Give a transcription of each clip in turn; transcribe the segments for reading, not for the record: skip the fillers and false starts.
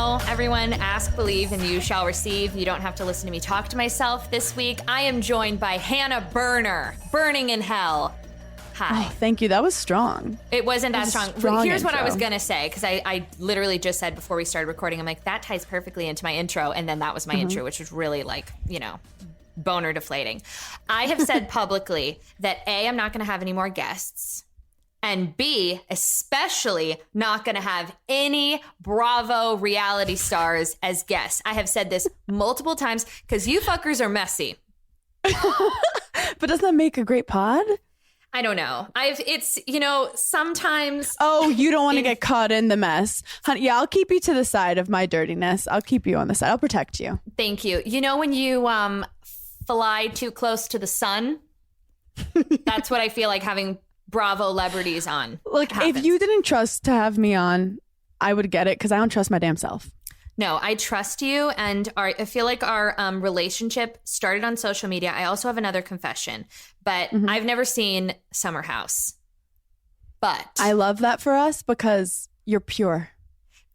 know, everyone, ask, believe, and you shall receive. You don't have to listen to me talk to myself this week. I am joined by Hannah Berner, Burning in Hell. Hi. Oh, thank you. That was strong. It wasn't that strong. Here's intro. what I was going to say, because I literally just said before we started recording, I'm like, that ties perfectly into my intro. And then that was my intro, which was really like, you know, boner deflating. I have said publicly that A, I'm not going to have any more guests. And B, especially not going to have any Bravo reality stars as guests. I have said this multiple times because you fuckers are messy. But doesn't that make a great pod? I don't know. It's, you know, sometimes. Oh, you don't want to get caught in the mess. Honey, yeah, I'll keep you to the side of my dirtiness. I'll keep you on the side. I'll protect you. Thank you. You know, when you fly too close to the sun, that's what I feel like having Bravo celebrities on. Like, happens. If you didn't trust to have me on, I would get it because I don't trust my damn self. No, I trust you, and I feel like our relationship started on social media. I also have another confession, but I've never seen Summer House. But I love that for us because you're pure.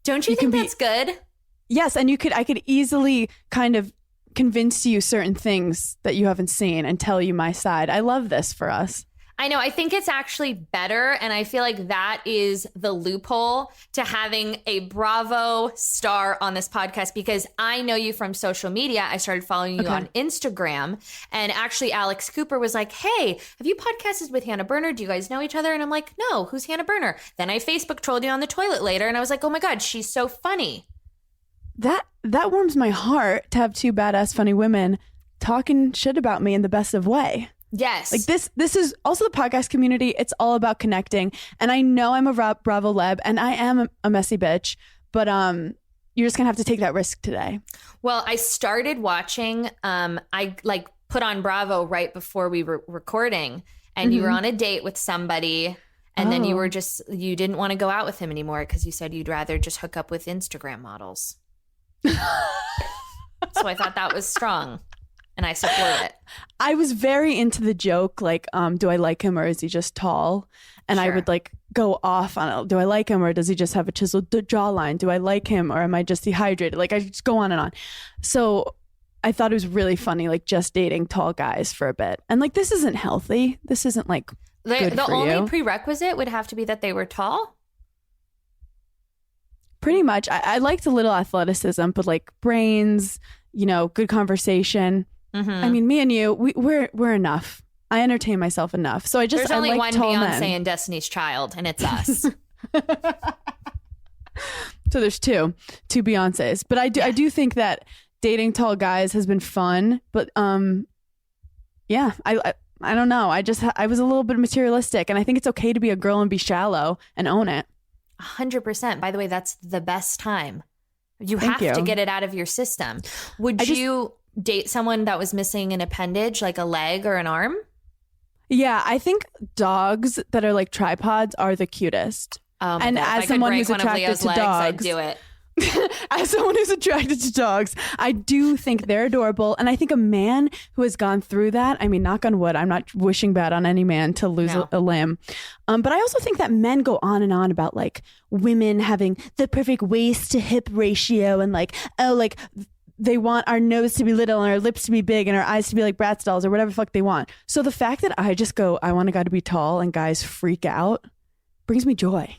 Don't you think that's good? Yes, and I could easily kind of convince you certain things that you haven't seen and tell you my side. I love this for us. I know. I think it's actually better. And I feel like that is the loophole to having a Bravo star on this podcast, because I know you from social media. I started following you on Instagram. And actually, Alex Cooper was like, hey, have you podcasted with Hannah Berner? Do you guys know each other? And I'm like, no, who's Hannah Berner? Then I Facebook trolled you on the toilet later. And I was like, oh my God, she's so funny. That warms my heart to have two badass funny women talking shit about me in the best of way. Yes. Like this is also the podcast community. It's all about connecting. And I know I'm a Bravo leb and I am a messy bitch, but you're just going to have to take that risk today. Well, I started watching, I like put on Bravo right before we were recording, and you were on a date with somebody, and then you didn't want to go out with him anymore because you said you'd rather just hook up with Instagram models. So I thought that was strong. And I support it. I was very into the joke, like, do I like him or is he just tall? And I would like go off on it. Do I like him or does he just have a chiseled jawline? Do I like him or am I just dehydrated? Like, I just go on and on. So I thought it was really funny, like just dating tall guys for a bit. And like, this isn't healthy. This isn't like good the for only you. prerequisite would have to be that they were tall. Pretty much. I liked a little athleticism, but like brains, you know, good conversation. I mean, me and you, we're enough. I entertain myself enough. So there's only one Beyonce men. and Destiny's Child, and it's us. So there's two Beyoncés. But I do think that dating tall guys has been fun. But yeah, I don't know. I was a little bit materialistic, and I think it's okay to be a girl and be shallow and own it. 100%. By the way, that's the best time. You have to get it out of your system. Would you date someone that was missing an appendage, like a leg or an arm? Yeah, I think dogs that are like tripods are the cutest. And as someone who's attracted to dogs, I'd do it. As someone who's attracted to dogs, I do think they're adorable. And I think a man who has gone through that, I mean, knock on wood, I'm not wishing bad on any man to lose a limb. But I also think that men go on and on about like women having the perfect waist to hip ratio and like, oh, like they want our nose to be little and our lips to be big and our eyes to be like Bratz dolls or whatever the fuck they want. So the fact that I just go, I want a guy to be tall and guys freak out brings me joy.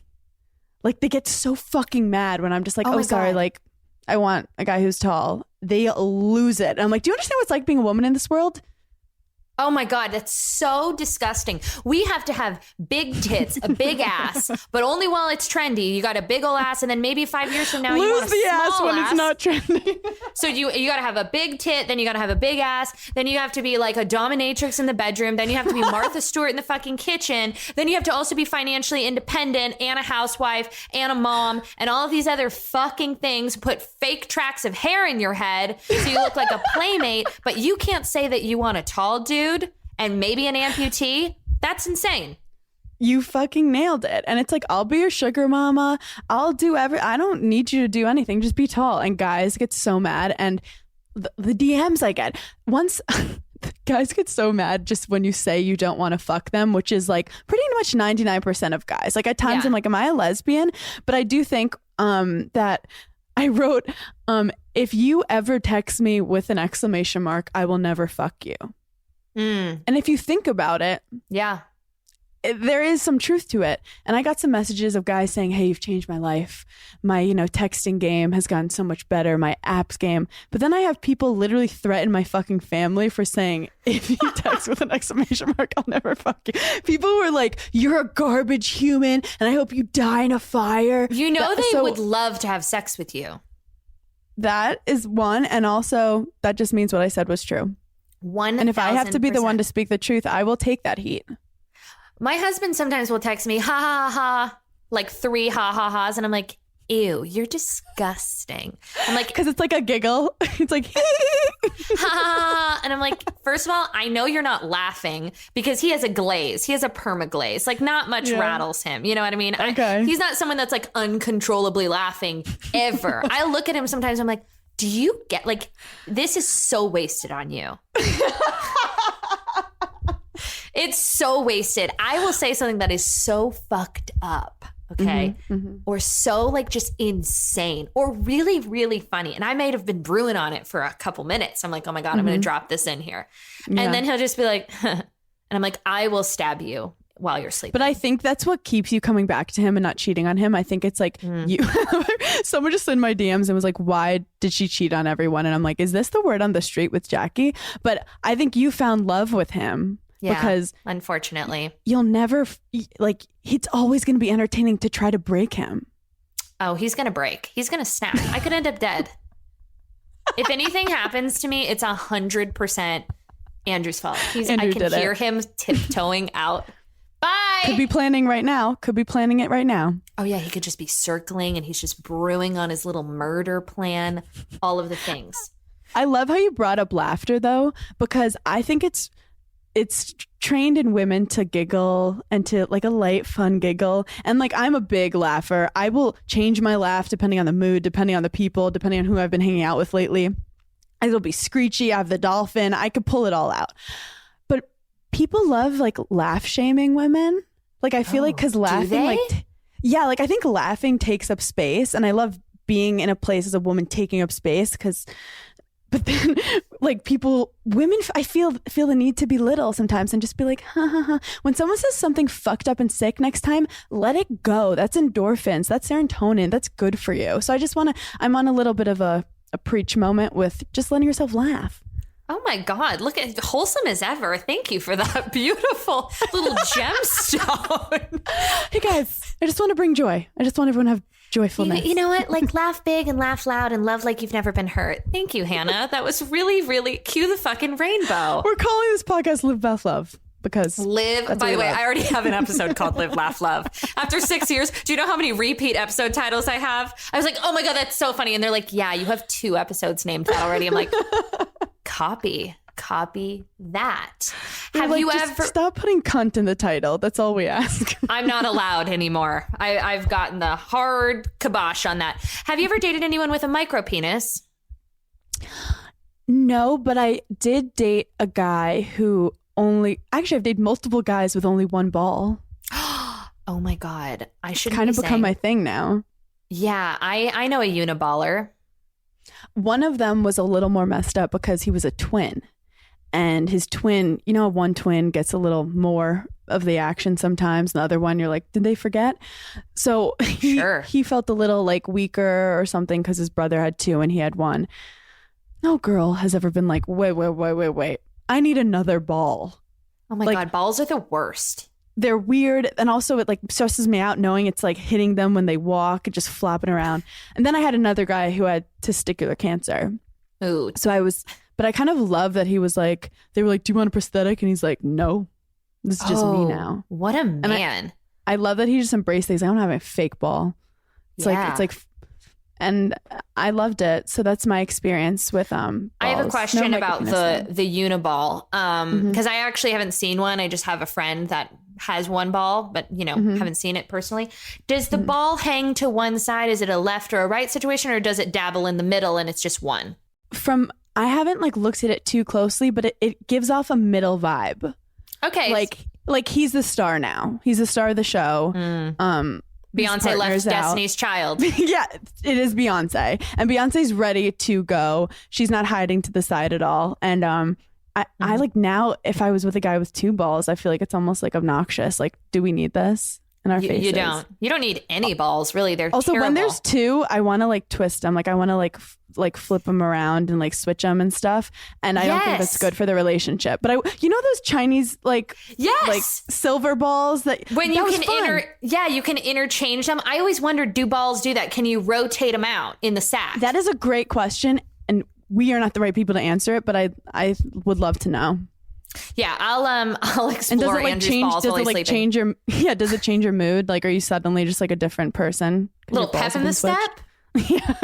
Like they get so fucking mad when I'm just like, oh sorry, like I want a guy who's tall. They lose it. And I'm like, do you understand what it's like being a woman in this world? Oh my God, that's so disgusting. We have to have big tits, a big ass, but only while it's trendy. You got a big ol' ass, and then maybe 5 years from now you want a lose the ass small when it's not trendy. So you got to have a big tit, then you got to have a big ass, then you have to be like a dominatrix in the bedroom, then you have to be Martha Stewart in the fucking kitchen, then you have to also be financially independent and a housewife and a mom and all of these other fucking things. Put fake tracks of hair in your head so you look like a playmate, but you can't say that you want a tall dude and maybe an amputee. That's insane. You fucking nailed it. And it's like, I'll be your sugar mama. I'll do I don't need you to do anything. Just be tall. And guys get so mad. And the DMs I get, once guys get so mad just when you say you don't want to fuck them, which is like pretty much 99% of guys. Like at times I'm like, am I a lesbian? But I do think that I wrote, if you ever text me with an exclamation mark, I will never fuck you. And if you think about it, there is some truth to it. And I got some messages of guys saying, hey, you've changed my life. My, texting game has gotten so much better. My apps game. But then I have people literally threaten my fucking family for saying, if you text with an exclamation mark, I'll never fuck you. People were like, you're a garbage human and I hope you die in a fire. They would love to have sex with you. That is one. And also that just means what I said was true. 1,000%. And if I have to be the one to speak the truth, I will take that heat. My husband sometimes will text me, ha, ha, ha, like 3 ha, ha, ha's. And I'm like, ew, you're disgusting. I'm like, because it's like a giggle. It's like, ha. And I'm like, first of all, I know you're not laughing because he has a glaze. He has a perma glaze. Like not much rattles him. You know what I mean? Okay. He's not someone that's like uncontrollably laughing ever. I look at him sometimes. I'm like, do you get like, this is so wasted on you. It's so wasted. I will say something that is so fucked up, okay? Or so like just insane or really, really funny. And I might have been brewing on it for a couple minutes. I'm like, oh my God, I'm going to drop this in here. Yeah. And then he'll just be like, and I'm like, I will stab you while you're sleeping. But I think that's what keeps you coming back to him and not cheating on him. I think it's like you. Someone just in my DMs and was like, why did she cheat on everyone? And I'm like, is this the word on the street with Jackie? But I think you found love with him. Yeah, because unfortunately, you'll never like. It's always going to be entertaining to try to break him. Oh, he's going to break. He's going to snap. I could end up dead. If anything happens to me, it's 100% Andrew's fault. I can hear him tiptoeing out. Bye. Could be planning right now. Could be planning it right now. Oh yeah, he could just be circling and he's just brewing on his little murder plan. All of the things. I love how you brought up laughter though, because I think it's trained in women to giggle and to like a light, fun giggle. And like, I'm a big laugher. I will change my laugh depending on the mood, depending on the people, depending on who I've been hanging out with lately. It'll be screechy. I have the dolphin. I could pull it all out. But people love like laugh shaming women. Like, I feel like because laughing, like, like I think laughing takes up space. And I love being in a place as a woman taking up space but then, like women, I feel the need to belittle sometimes and just be like, ha, ha, ha. When someone says something fucked up and sick next time, let it go. That's endorphins. That's serotonin. That's good for you. So I'm on a little bit of a preach moment with just letting yourself laugh. Oh my God, look at wholesome as ever. Thank you for that beautiful little gemstone. Hey guys, I just want to bring joy. I just want everyone to have joyfulness. You know what? Like laugh big and laugh loud and love like you've never been hurt. Thank you, Hannah. That was really, really cue the fucking rainbow. We're calling this podcast Live, Laugh, Love. Because by the way, I already have an episode called Live, Laugh, Love. After 6 years, do you know how many repeat episode titles I have? I was like, oh my God, that's so funny. And they're like, yeah, you have 2 episodes named that already. I'm like, copy that. Have you ever stop putting cunt in the title? That's all we ask. I'm not allowed anymore. I've gotten the hard kibosh on that. Have you ever dated anyone with a micro penis? No, but I did date a guy who I've dated multiple guys with only one ball. Oh my God. I should kind of become my thing now. Yeah, I know a uniballer. One of them was a little more messed up because he was a twin. And his twin, one twin gets a little more of the action sometimes. The other one, you're like, did they forget? So he felt a little like weaker or something because his brother had 2 and he had 1. No girl has ever been like, wait. I need another ball. Oh my God, balls are the worst. They're weird. And also it like stresses me out knowing it's like hitting them when they walk and just flopping around. And then I had another guy who had testicular cancer. Ooh. But I kind of love that he was like, they were like, do you want a prosthetic? And he's like, no, this is just me now. What a man. I love that he just embraced things. I don't have a fake ball. It's like, and I loved it. So that's my experience with balls. I have a question about the uniball. Because I actually haven't seen one. I just have a friend that has one ball, but haven't seen it personally. Does the ball hang to one side? Is it a left or a right situation, or does it dabble in the middle and it's just one? I haven't like looked at it too closely, but it gives off a middle vibe. Okay. Like he's the star now. He's the star of the show. Beyonce left Destiny's Child. Yeah, it is Beyonce. And Beyonce's ready to go. She's not hiding to the side at all. And I like now, if I was with a guy with 2 balls, I feel like it's almost like obnoxious. Like, do we need this in our faces? You don't need any balls, really. They're also terrible. When there's 2, I want to like twist them. Like I want to like flip them around and like switch them and stuff. And I don't think that's good for the relationship. But those Chinese like silver balls that you can interchange them. I always wondered, do balls do that? Can you rotate them out in the sack? That is a great question, and we are not the right people to answer it. But I would love to know. Yeah, I'll explore. And does it like Andrew's change? balls Does while it he's like sleeping. change your? Yeah, does it change your mood? Like, are you suddenly just like a different person? Little pep in the step. Yeah.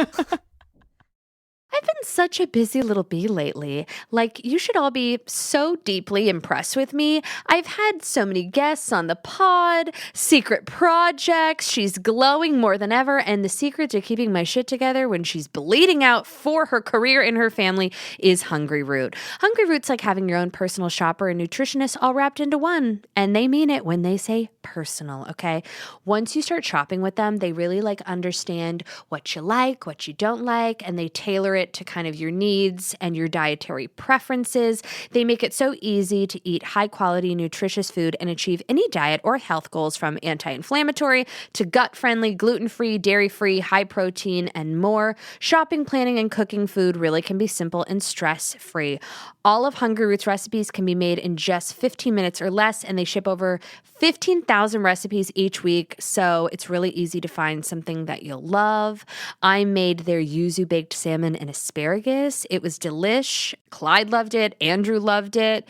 I've been such a busy little bee lately. Like, you should all be so deeply impressed with me. I've had so many guests on the pod, secret projects. She's glowing more than ever. And the secret to keeping my shit together when she's bleeding out for her career and her family is Hungry Root. Hungry Root's like having your own personal shopper and nutritionist all wrapped into one. And they mean it when they say personal, okay? Once you start shopping with them, they really like understand what you like, what you don't like, and they tailor it to kind of your needs and your dietary preferences. They make it so easy to eat high quality, nutritious food and achieve any diet or health goals, from anti-inflammatory to gut-friendly, gluten-free, dairy-free, high protein, and more. Shopping, planning, and cooking food really can be simple and stress-free. All of Hungry Root's recipes can be made in just 15 minutes or less, and they ship over 15,000 recipes each week, so it's really easy to find something that you'll love. I made their yuzu baked salmon and asparagus. It was delish. Clyde loved it. Andrew loved it.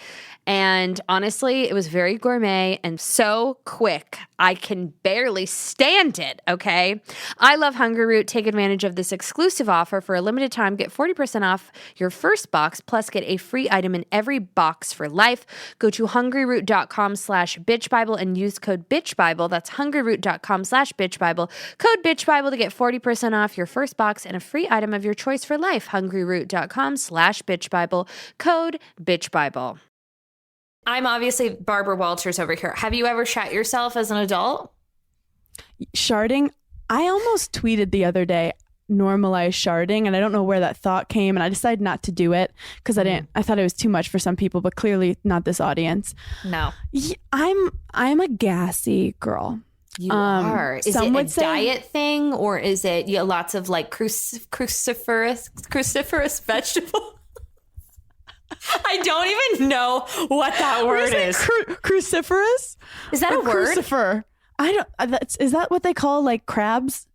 And honestly, it was very gourmet and so quick. I can barely stand it, okay? I love Hungry Root. Take advantage of this exclusive offer. For a limited time, get 40% off your first box, plus get a free item in every box for life. Go to hungryroot.com/bitchbible and use code bitchbible. That's hungryroot.com/bitchbible. Code bitchbible to get 40% off your first box and a free item of your choice for life. hungryroot.com/bitchbible. Code bitchbible. I'm obviously Barbara Walters over here. Have you ever shat yourself as an adult? Sharding. I almost tweeted the other day, normalize sharding, and I don't know where that thought came, and I decided not to do it because I thought it was too much for some people, but clearly not this audience. No. I'm a gassy girl. You are. Is it a diet thing, or is it lots of like cruciferous vegetable? I don't even know what that word is. Cruciferous? Is that a word? Crucifer. I don't. Is that what they call like crabs?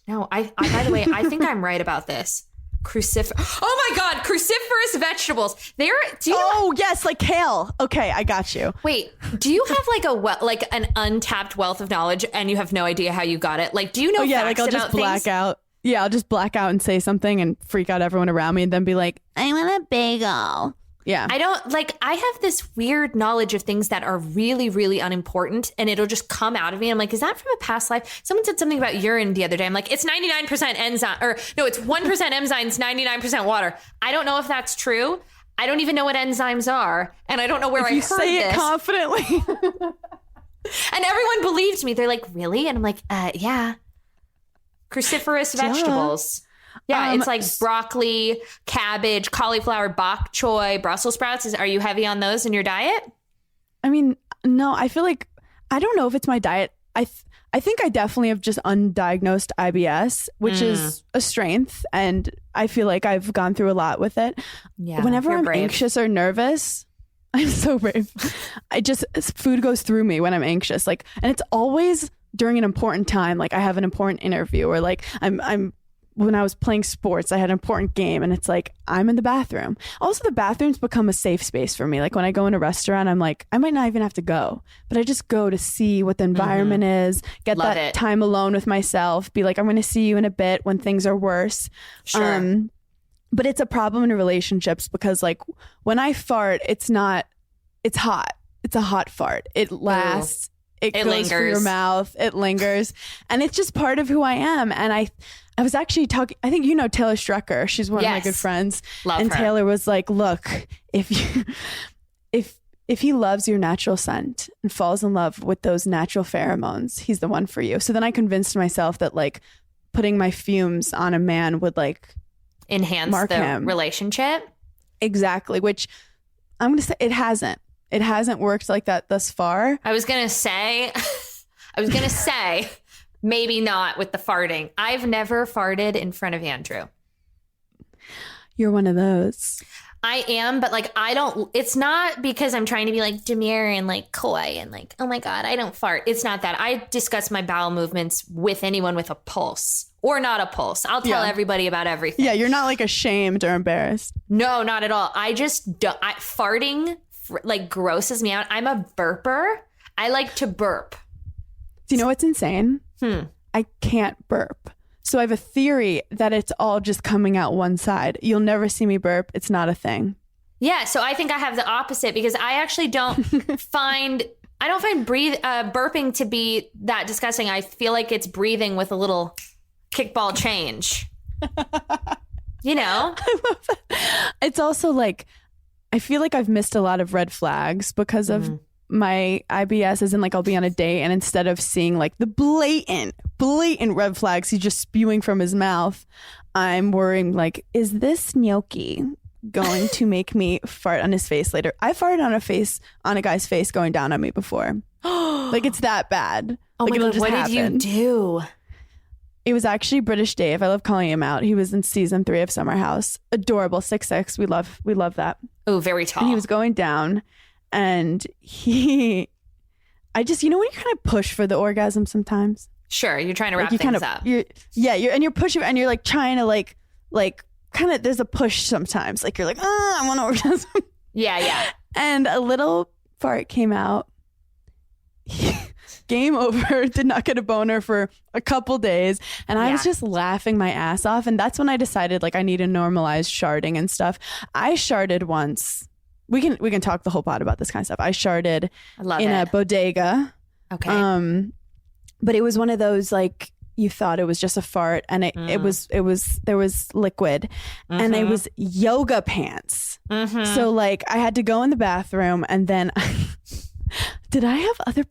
No. I by the way, I think I'm right about this. Oh my God! Cruciferous vegetables. Yes, like kale. Okay, I got you. Wait, do you have like an untapped wealth of knowledge, and you have no idea how you got it? Like, do you know? Like I'll just black out. Yeah, I'll just black out and say something and freak out everyone around me, and then be like, "I want a bagel." Yeah. I have this weird knowledge of things that are really, really unimportant, and it'll just come out of me. I'm like, is that from a past life? Someone said something about urine the other day. I'm like, it's 99% enzyme, or no, it's 1% enzymes, 99% water. I don't know if that's true. I don't even know what enzymes are, and I don't know where I heard this. You say it confidently. And everyone believed me. They're like, really? And I'm like, yeah. Cruciferous vegetables. Yeah, it's like broccoli, cabbage, cauliflower, bok choy, Brussels sprouts. Are you heavy on those in your diet? I mean, no, I feel like, I don't know if it's my diet. I think I definitely have just undiagnosed IBS, which is a strength. And I feel like I've gone through a lot with it. Yeah, whenever I'm brave. anxious or nervous, I'm so brave. Food goes through me when I'm anxious. Like, and it's always during an important time. Like I have an important interview, or like when I was playing sports, I had an important game, and it's like, I'm in the bathroom. Also, the bathroom's become a safe space for me. Like when I go in a restaurant, I'm like, I might not even have to go, but I just go to see what the environment is, get time alone with myself, be like, I'm going to see you in a bit when things are worse. Sure. But it's a problem in relationships because like when I fart, it's hot. It's a hot fart. It lasts. It goes lingers through your mouth. It lingers. And it's just part of who I am. And I was actually talking, I think you know Taylor Strecker. She's one of my good friends. Love and her. Taylor was like, look, if if he loves your natural scent and falls in love with those natural pheromones, he's the one for you. So then I convinced myself that like putting my fumes on a man would like enhance mark the him. relationship. Exactly. Which I'm going to say it hasn't. It hasn't worked like that thus far. I was going to say, maybe not with the farting. I've never farted in front of Andrew. You're one of those. I am, but like, it's not because I'm trying to be like demure and like coy and like, oh my God, I don't fart. It's not that. I discuss my bowel movements with anyone with a pulse or not a pulse. I'll tell everybody about everything. Yeah, you're not like ashamed or embarrassed. No, not at all. I just don't. Farting like grosses me out. I'm a burper. I like to burp. Do you know what's insane? I can't burp. So I have a theory that it's all just coming out one side. You'll never see me burp. It's not a thing. Yeah. So I think I have the opposite because I actually don't find burping to be that disgusting. I feel like it's breathing with a little kickball change. You know? I love that. It's also like, I feel like I've missed a lot of red flags because of my IBS, as in like I'll be on a date and instead of seeing like the blatant red flags he's just spewing from his mouth, I'm worrying like, is this gnocchi going to make me fart on his face later? I farted on a guy's face going down on me before. Like it's that bad. Oh like, my God, what did you do? It was actually British Dave. I love calling him out. He was in season 3 of Summer House. Adorable, 6'6". We love that. Oh, very tall. And he was going down. And I just, you know, when you kind of push for the orgasm sometimes. Sure, you're trying to wrap things up. You're pushing, and you're like trying to like kind of. There's a push sometimes. Like you're like, I want to orgasm. Yeah. And a little fart came out. Game over. Did not get a boner for a couple days, and I was just laughing my ass off. And that's when I decided like I need to normalize sharding and stuff. I sharded once. We can talk the whole pod about this kind of stuff. I sharded in a bodega. Okay. But it was one of those like you thought it was just a fart, and it was there was liquid, and it was yoga pants. So like I had to go in the bathroom, and then did I have other?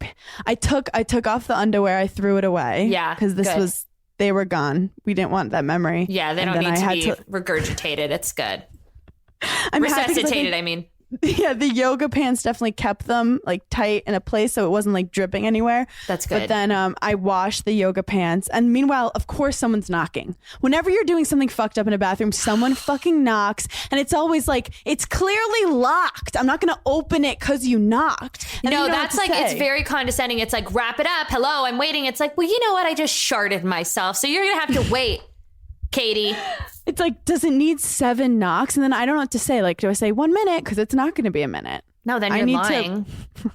I took off the underwear. I threw it away. Yeah, because they were gone. We didn't want that memory. Yeah, they don't need to be regurgitated. It's good. Resuscitated, I mean. Yeah, the yoga pants definitely kept them like tight in a place so it wasn't like dripping anywhere. That's good. But then I washed the yoga pants, and meanwhile, of course, someone's knocking. Whenever you're doing something fucked up in a bathroom, someone fucking knocks, and it's always like, it's clearly locked. I'm not going to open it because you knocked. And no, that's like, it's very condescending. It's like, wrap it up. Hello, I'm waiting. It's like, well, you know what? I just sharted myself, so you're going to have to wait, Katie. It's like, does it need 7 knocks? And then I don't know what to say. Like, do I say 1 minute? Because it's not going to be a minute. No, then you're lying.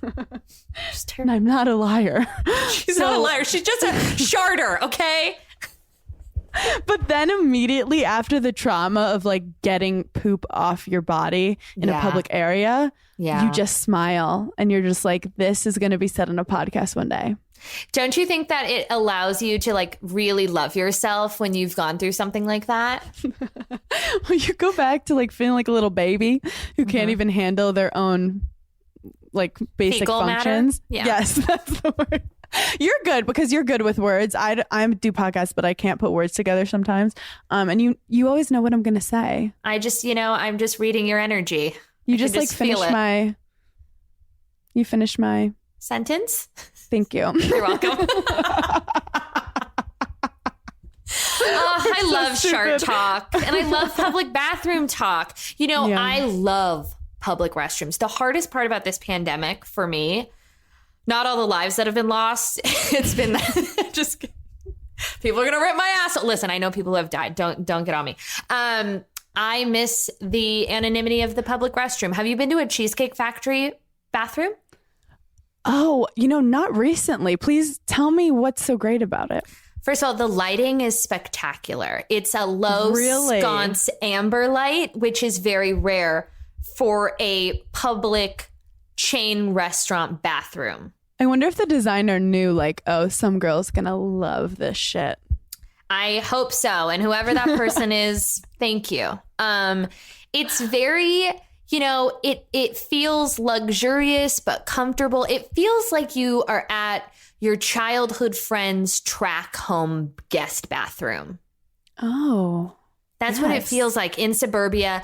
I'm not a liar. She's not a liar. She's just a sharder, okay? But then immediately after the trauma of like getting poop off your body in a public area, you just smile and you're just like, this is going to be said on a podcast one day. Don't you think that it allows you to like really love yourself when you've gone through something like that? Well, you go back to like feeling like a little baby who can't even handle their own like basic fecal functions. Yeah. Yes, that's the word. You're good because you're good with words. I do podcasts, but I can't put words together sometimes. And you always know what I'm going to say. I just, I'm just reading your energy. You just like finish my sentence. Thank you. You're welcome. I love shark talk and I love public bathroom talk. I love public restrooms. The hardest part about this pandemic for me, not all the lives that have been lost. It's been just people are going to rip my ass. Listen, I know people who have died. Don't get on me. I miss the anonymity of the public restroom. Have you been to a Cheesecake Factory bathroom? Oh, not recently. Please tell me what's so great about it. First of all, the lighting is spectacular. It's a low sconce amber light, which is very rare for a public chain restaurant bathroom. I wonder if the designer knew like, oh, some girl's going to love this shit. I hope so. And whoever that person is, thank you. It's very it feels luxurious but comfortable. It feels like you are at your childhood friend's track home guest bathroom. Oh, that's what it feels like in suburbia.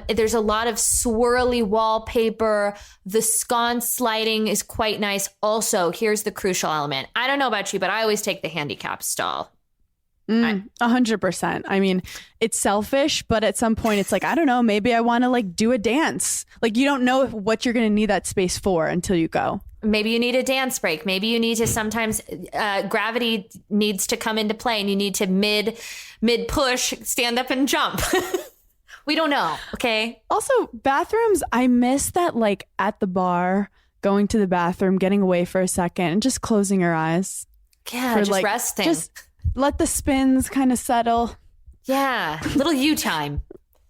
There's a lot of swirly wallpaper. The sconce lighting is quite nice. Also, here's the crucial element. I don't know about you, but I always take the handicap stall. 100%. I mean, it's selfish, but at some point it's like, I don't know, maybe I want to like do a dance. Like you don't know what you're going to need that space for until you go. Maybe you need a dance break. Maybe you need to sometimes gravity needs to come into play and you need to mid push, stand up and jump. We don't know. Okay. Also, bathrooms, I miss that like at the bar, going to the bathroom, getting away for a second and just closing your eyes. Yeah, just like, resting. Just let the spins kind of settle. Yeah. Little you time.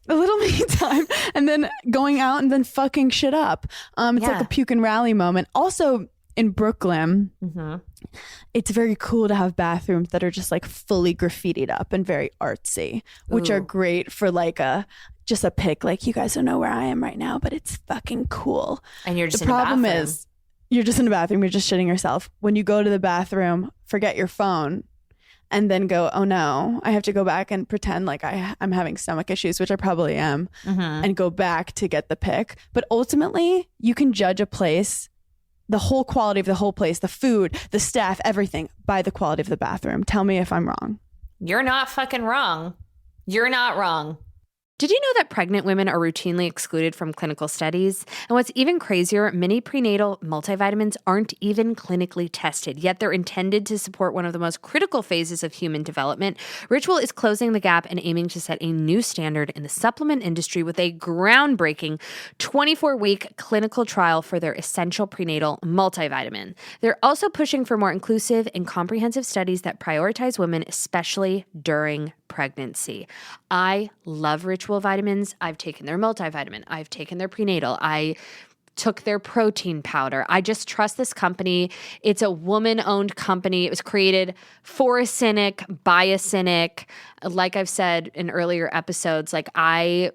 A little me time. And then going out and then fucking shit up. It's like a puke and rally moment. Also in Brooklyn, it's very cool to have bathrooms that are just like fully graffitied up and very artsy, which are great for like just a pic. Like you guys don't know where I am right now, but it's fucking cool. And you're just the problem is you're just in the bathroom. You're just shitting yourself. When you go to the bathroom, forget your phone. And then go, oh no, I have to go back and pretend like I'm having stomach issues, which I probably am, and go back to get the pic. But ultimately, you can judge a place, the whole quality of the whole place, the food, the staff, everything, by the quality of the bathroom. Tell me if I'm wrong. You're not fucking wrong. You're not wrong. Did you know that pregnant women are routinely excluded from clinical studies? And what's even crazier, many prenatal multivitamins aren't even clinically tested, yet they're intended to support one of the most critical phases of human development. Ritual is closing the gap and aiming to set a new standard in the supplement industry with a groundbreaking 24-week clinical trial for their essential prenatal multivitamin. They're also pushing for more inclusive and comprehensive studies that prioritize women, especially during pregnancy. I love Ritual vitamins. I've taken their multivitamin. I've taken their prenatal. I took their protein powder. I just trust this company. It's a woman-owned company. It was created for a cynic, by a cynic. Like I've said in earlier episodes, like I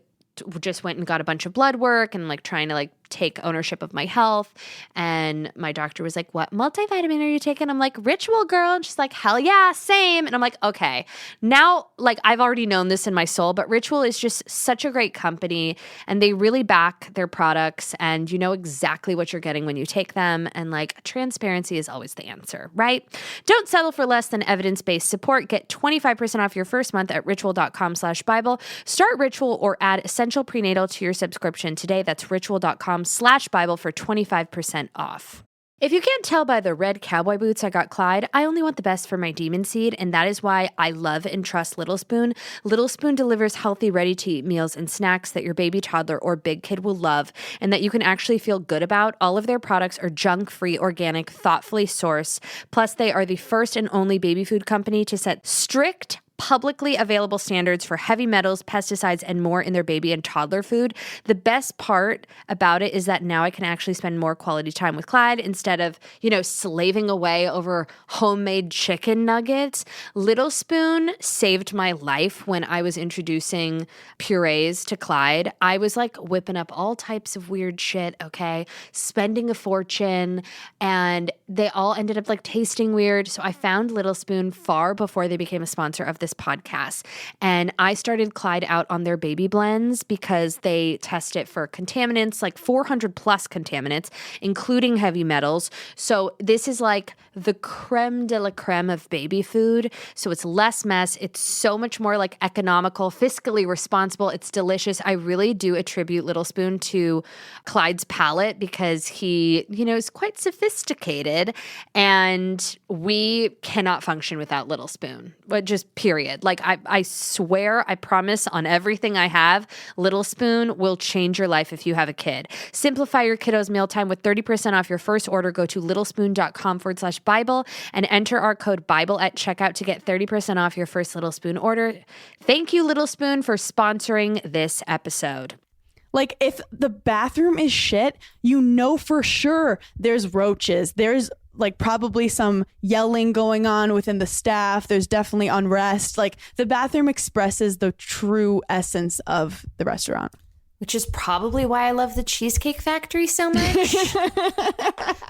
just went and got a bunch of blood work and like trying to like take ownership of my health. And my doctor was like, what multivitamin are you taking? I'm like, Ritual, girl. And she's like, hell yeah, same. And I'm like, okay. Now, like I've already known this in my soul, but Ritual is just such a great company and they really back their products and you know exactly what you're getting when you take them. And like transparency is always the answer, right? Don't settle for less than evidence-based support. Get 25% off your first month at ritual.com/Bible. Start Ritual or add Essential Prenatal to your subscription today. That's ritual.com/Bible for 25% off. If you can't tell by the red cowboy boots I got Clyde, I only want the best for my demon seed, and that is why I love and trust Little Spoon. Little Spoon delivers healthy, ready-to-eat meals and snacks that your baby, toddler, or big kid will love, and that you can actually feel good about. All of their products are junk-free, organic, thoughtfully sourced. Plus, they are the first and only baby food company to set strict publicly available standards for heavy metals, pesticides, and more in their baby and toddler food. The best part about it is that now I can actually spend more quality time with Clyde instead of, slaving away over homemade chicken nuggets. Little Spoon saved my life when I was introducing purees to Clyde. I was like whipping up all types of weird shit, okay? Spending a fortune, and they all ended up like tasting weird. So I found Little Spoon far before they became a sponsor of this podcast. And I started Clyde out on their baby blends because they test it for contaminants, like 400 plus contaminants, including heavy metals. So this is like the creme de la creme of baby food. So it's less mess. It's so much more like economical, fiscally responsible. It's delicious. I really do attribute Little Spoon to Clyde's palate because he, is quite sophisticated and we cannot function without Little Spoon, but just period. Like I swear, I promise on everything I have, Little Spoon will change your life if you have a kid. Simplify your kiddo's mealtime with 30% off your first order. Go to littlespoon.com/Bible and enter our code Bible at checkout to get 30% off your first Little Spoon order. Thank you, Little Spoon, for sponsoring this episode. Like if the bathroom is shit, for sure there's roaches. There's like probably some yelling going on within the staff. There's definitely unrest. Like the bathroom expresses the true essence of the restaurant. which is probably why I love the Cheesecake Factory so much.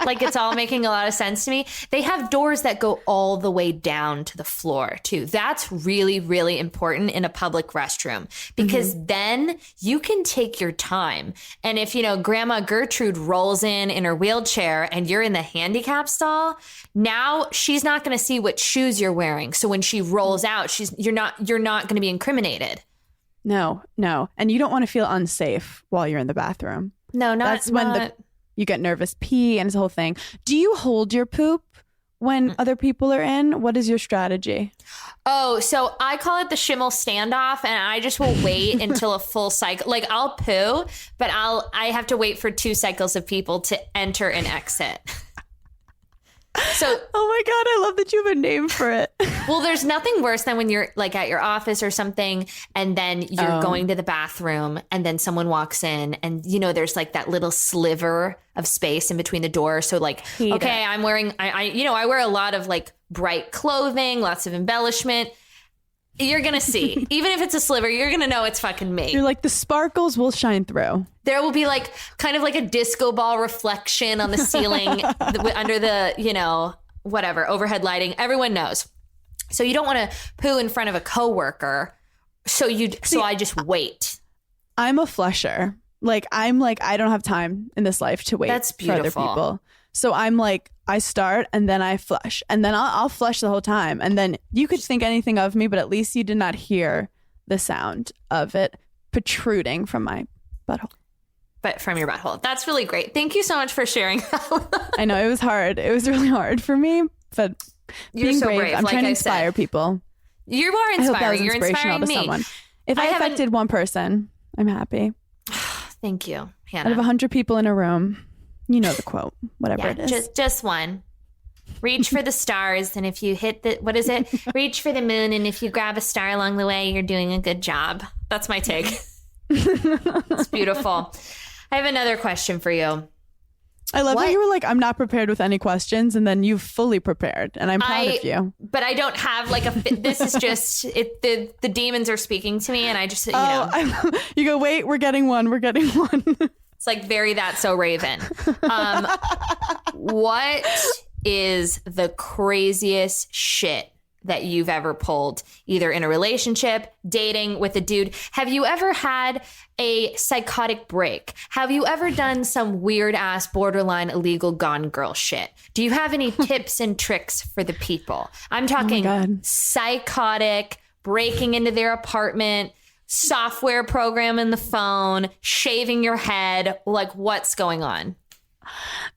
Like, it's all making a lot of sense to me. They have doors that go all the way down to the floor, too. That's really, really important in a public restroom, because then you can take your time. And if, Grandma Gertrude rolls in her wheelchair and you're in the handicap stall, now she's not going to see what shoes you're wearing. So when she rolls out, you're not going to be incriminated. No. And you don't want to feel unsafe while you're in the bathroom. No, That's when you get nervous pee and it's the whole thing. Do you hold your poop when other people are in? What is your strategy? Oh, so I call it the Schimmel standoff, and I just will wait until a full cycle. Like, I'll poo, but I have to wait for 2 cycles of people to enter and exit. So, oh my God, I love that you have a name for it. Well, there's nothing worse than when you're like at your office or something, and then you're going to the bathroom, and then someone walks in, and there's like that little sliver of space in between the doors. So like, I'm wearing, I wear a lot of like bright clothing, lots of embellishment. You're going to see, even if it's a sliver, you're going to know it's fucking me. You're like, the sparkles will shine through. There will be like kind of like a disco ball reflection on the ceiling under the, whatever, overhead lighting. Everyone knows. So you don't want to poo in front of a coworker. So I just wait. I'm a flusher. I don't have time in this life to wait for other people. So I'm like, I start and then I flush, and then I'll flush the whole time. And then you could think anything of me, but at least you did not hear the sound of it protruding from my butthole. But from your butthole. That's really great. Thank you so much for sharing that. I know it was hard. It was really hard for me, but you're being so brave. I'm trying to inspire people. You are inspiring. You're inspiring me. Someone. If I affected one person, I'm happy. Thank you, Hannah. Out of 100 people in a room, you know the quote, whatever it is. Just one. Reach for the stars, and if you hit what is it? Reach for the moon, and if you grab a star along the way, you're doing a good job. That's my take. It's beautiful. I have another question for you. I love that you were like, I'm not prepared with any questions, and then you fully prepared, and I'm proud of you. But I don't have like this is just it. The demons are speaking to me, and I just you go, wait, we're getting one. It's like That's So Raven. What is the craziest shit that you've ever pulled, either in a relationship, dating with a dude? Have you ever had a psychotic break? Have you ever done some weird ass borderline illegal gone girl shit? Do you have any tips and tricks for the people? I'm talking psychotic, breaking into their apartment, software program in the phone, shaving your head. Like, what's going on?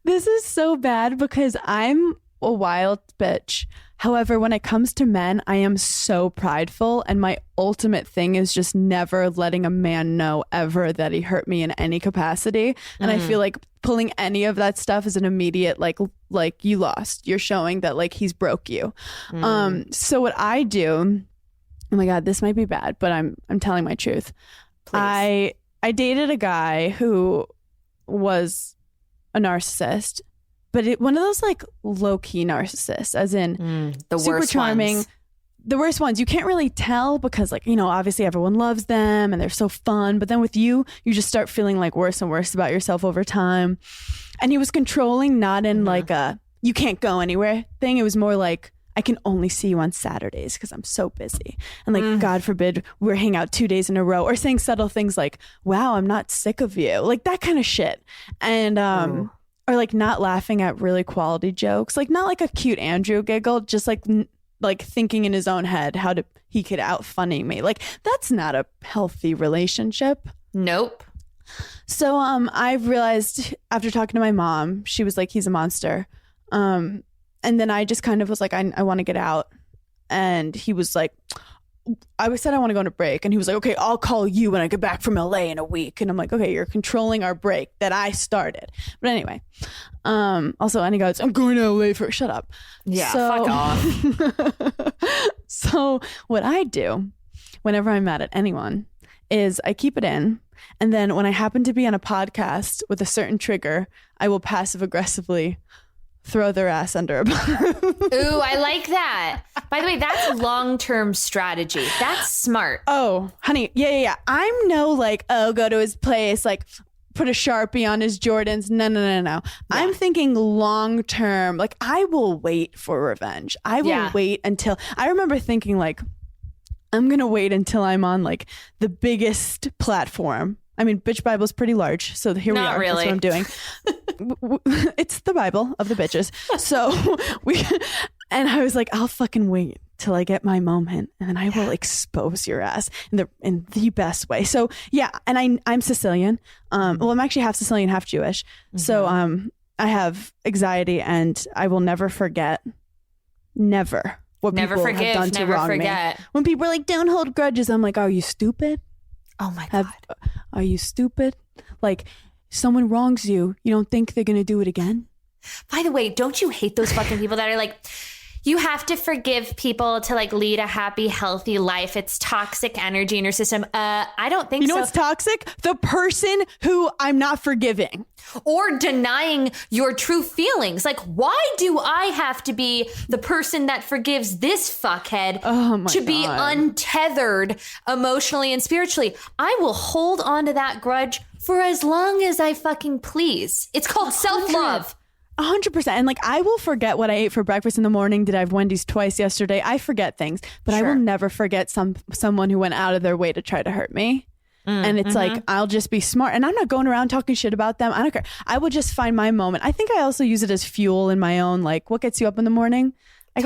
This is so bad because I'm a wild bitch. However, when it comes to men, I am so prideful, and my ultimate thing is just never letting a man know ever that he hurt me in any capacity. And I feel like pulling any of that stuff is an immediate like you lost. You're showing that like he's broke you. So what I do, oh my God, this might be bad, but I'm telling my truth. Please. I dated a guy who was a narcissist, but one of those like low-key narcissists, as in the super worst charming. Ones. The worst ones. You can't really tell because like, obviously everyone loves them and they're so fun. But then with you just start feeling like worse and worse about yourself over time. And he was controlling, not in like a you can't go anywhere thing. It was more like, I can only see you on Saturdays because I'm so busy. And like, God forbid, we're hanging out 2 days in a row, or saying subtle things like, wow, I'm not sick of you. Like that kind of shit. And, or like not laughing at really quality jokes, like not like a cute Andrew giggle, just like thinking in his own head he could out funny me. Like that's not a healthy relationship. Nope. So I've realized after talking to my mom, she was like, he's a monster. And then I just kind of was like, I want to get out. And he was like, I said I want to go on a break. And he was like, okay, I'll call you when I get back from LA in a week. And I'm like, okay, you're controlling our break that I started. But anyway, also, and he goes, I'm going to LA for, shut up. Yeah, fuck off. So what I do whenever I'm mad at anyone is I keep it in. And then when I happen to be on a podcast with a certain trigger, I will passive aggressively throw their ass under a bus. Ooh, I like that. By the way, that's long-term strategy. That's smart. Oh, honey. Yeah. I'm no like, oh, go to his place, like put a Sharpie on his Jordans. No. Yeah. I'm thinking long term. Like I will wait for revenge. I will wait until I remember thinking like, I'm going to wait until I'm on like the biggest platform. I mean, Bitch Bible's pretty large. So here we are. Really. That's what I'm doing. It's the Bible of the bitches. So and I was like, I'll fucking wait till I get my moment and then I will expose your ass in the best way. So yeah. And I'm Sicilian. Well, I'm actually half Sicilian, half Jewish. Mm-hmm. So I have anxiety and I will never forget. What people have done to wrong me. When people are like, don't hold grudges, I'm like, are you stupid? Oh my God. Are you stupid? Like, someone wrongs you, you don't think they're going to do it again? By the way, don't you hate those fucking people that are like, you have to forgive people to like lead a happy, healthy life. It's toxic energy in your system. I don't think so. You know what's toxic? The person who I'm not forgiving. Or denying your true feelings. Like, why do I have to be the person that forgives this fuckhead to be untethered emotionally and spiritually? I will hold on to that grudge for as long as I fucking please. It's called self-love. 100%. And like, I will forget what I ate for breakfast in the morning. Did I have Wendy's twice yesterday? I forget things, but I will never forget someone who went out of their way to try to hurt me. And it's like, I'll just be smart. And I'm not going around talking shit about them. I don't care. I will just find my moment. I think I also use it as fuel in my own, like, what gets you up in the morning? I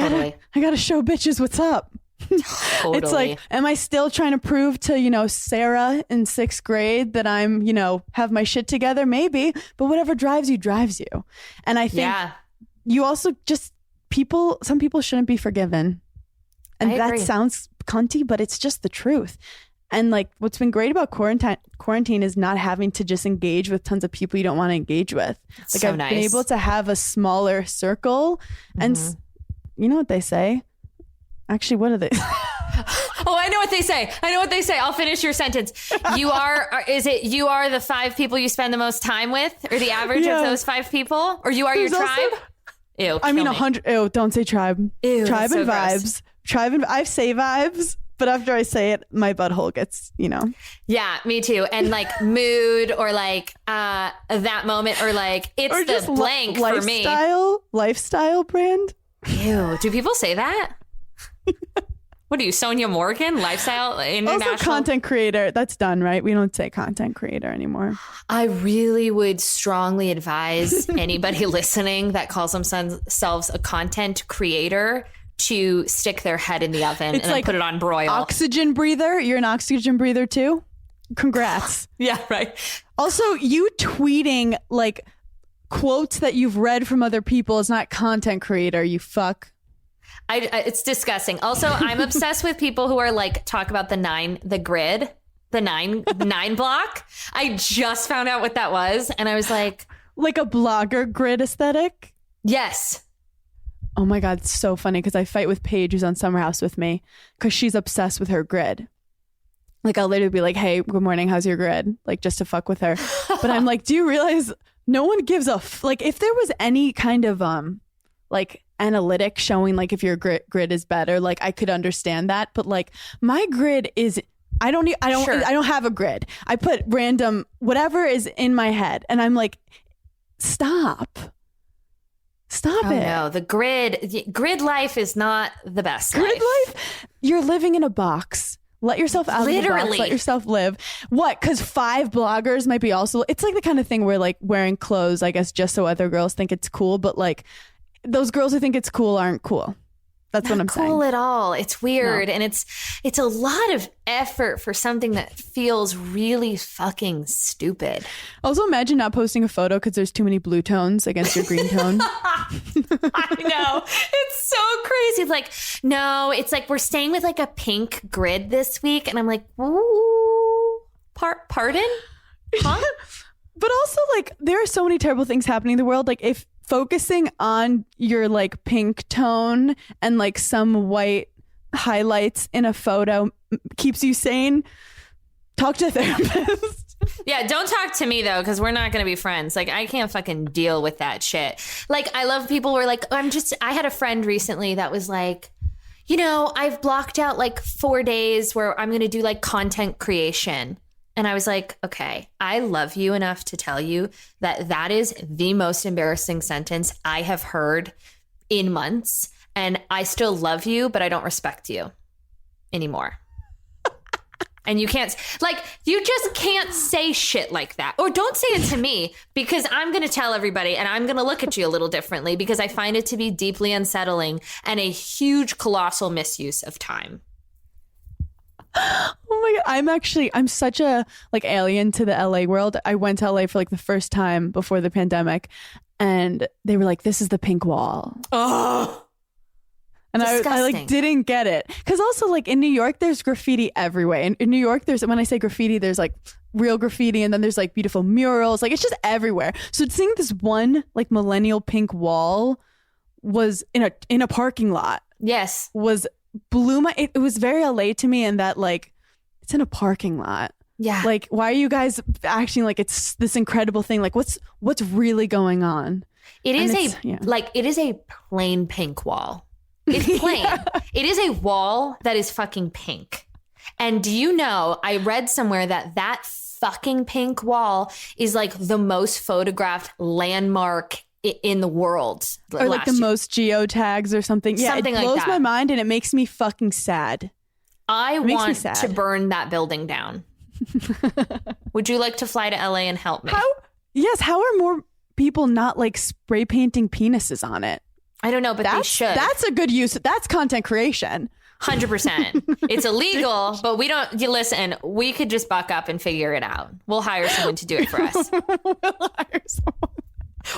gotta show bitches what's up. Totally. It's like, am I still trying to prove to, Sarah in 6th grade that I'm, have my shit together? Maybe. But whatever drives you. And I think you also just some people shouldn't be forgiven. And that sounds cunty, but it's just the truth. And like, what's been great about quarantine is not having to just engage with tons of people you don't want to engage with. It's like so I've nice. been able to have a smaller circle. And you know what they say? Actually, what are they? Oh, I know what they say. I'll finish your sentence. You are the 5 people you spend the most time with, or the average of those 5 people, or you are your tribe? Ew. I mean, 100. Ew, don't say tribe. Ew, tribe and so vibes. Gross. Tribe and I say vibes, but after I say it, my butthole gets, Yeah, me too. And like mood or like that moment or like it's or the blank for me. Lifestyle brand. Ew. Do people say that? What are you, Sonia Morgan? Lifestyle International? Also content creator. That's done, right? We don't say content creator anymore. I really would strongly advise anybody listening that calls themselves a content creator to stick their head in the oven and like put it on broil. Oxygen breather. You're an oxygen breather too? Congrats. Yeah, right. Also, you tweeting like quotes that you've read from other people is not content creator, you fuck. It's disgusting. Also, I'm obsessed with people who are like, talk about the grid, the nine block. I just found out what that was. And I was like a blogger grid aesthetic. Yes. Oh my God. It's so funny. Cause I fight with Paige, who's on Summer House with me, cause she's obsessed with her grid. Like I'll literally be like, hey, good morning. How's your grid? Like just to fuck with her. But I'm like, do you realize no one gives like if there was any kind of, like analytic showing like if your grid is better, like I could understand that, but like my grid is I don't have a grid. I put random whatever is in my head and I'm like, stop it. No, the grid life is not the best life. You're living in a box. Let yourself out of the box. Let yourself live. What? Because 5 bloggers might be also, it's like the kind of thing where like wearing clothes, I guess, just so other girls think it's cool, but like those girls who think it's cool aren't cool. That's what I'm saying. Not cool at all. It's weird. No. And it's a lot of effort for something that feels really fucking stupid. Also, imagine not posting a photo because there's too many blue tones against your green tone. I know. It's so crazy. It's like, no, it's like we're staying with like a pink grid this week. And I'm like, ooh, pardon? Huh? But also, like, there are so many terrible things happening in the world. Like, if focusing on your like pink tone and like some white highlights in a photo keeps you sane, talk to a therapist. Yeah, don't talk to me though, because we're not going to be friends. Like, I can't fucking deal with that shit. Like, I love people who are like, I had a friend recently that was like, I've blocked out like 4 days where I'm going to do like content creation. And I was like, okay, I love you enough to tell you that that is the most embarrassing sentence I have heard in months. And I still love you, but I don't respect you anymore. And you just can't say shit like that. Or don't say it to me, because I'm going to tell everybody and I'm going to look at you a little differently, because I find it to be deeply unsettling and a huge, colossal misuse of time. Oh my God. I'm such a like alien to the LA world. I went to LA for like the first time before the pandemic, and they were like, this is the pink wall. Oh, and I like didn't get it. Cause also like in New York, there's graffiti everywhere. In New York, when I say graffiti, there's like real graffiti, and then there's like beautiful murals. Like it's just everywhere. So seeing this one like millennial pink wall was in a parking lot. Yes. It was very LA to me, in that like it's in a parking lot. Yeah. Like, why are you guys acting like it's this incredible thing? Like, what's really going on? It is a plain pink wall. It's plain. Yeah. It is a wall that is fucking pink. And do you know, I read somewhere that fucking pink wall is like the most photographed landmark in the world, or like the most geotags or something. Yeah, it blows my mind, and it makes me fucking sad. I want to burn that building down. Would you like to fly to LA and help me? How are more people not like spray painting penises on it? I don't know, but they should. That's a good use. That's content creation. 100%. It's illegal, but listen, we could just buck up and figure it out. We'll hire someone to do it for us.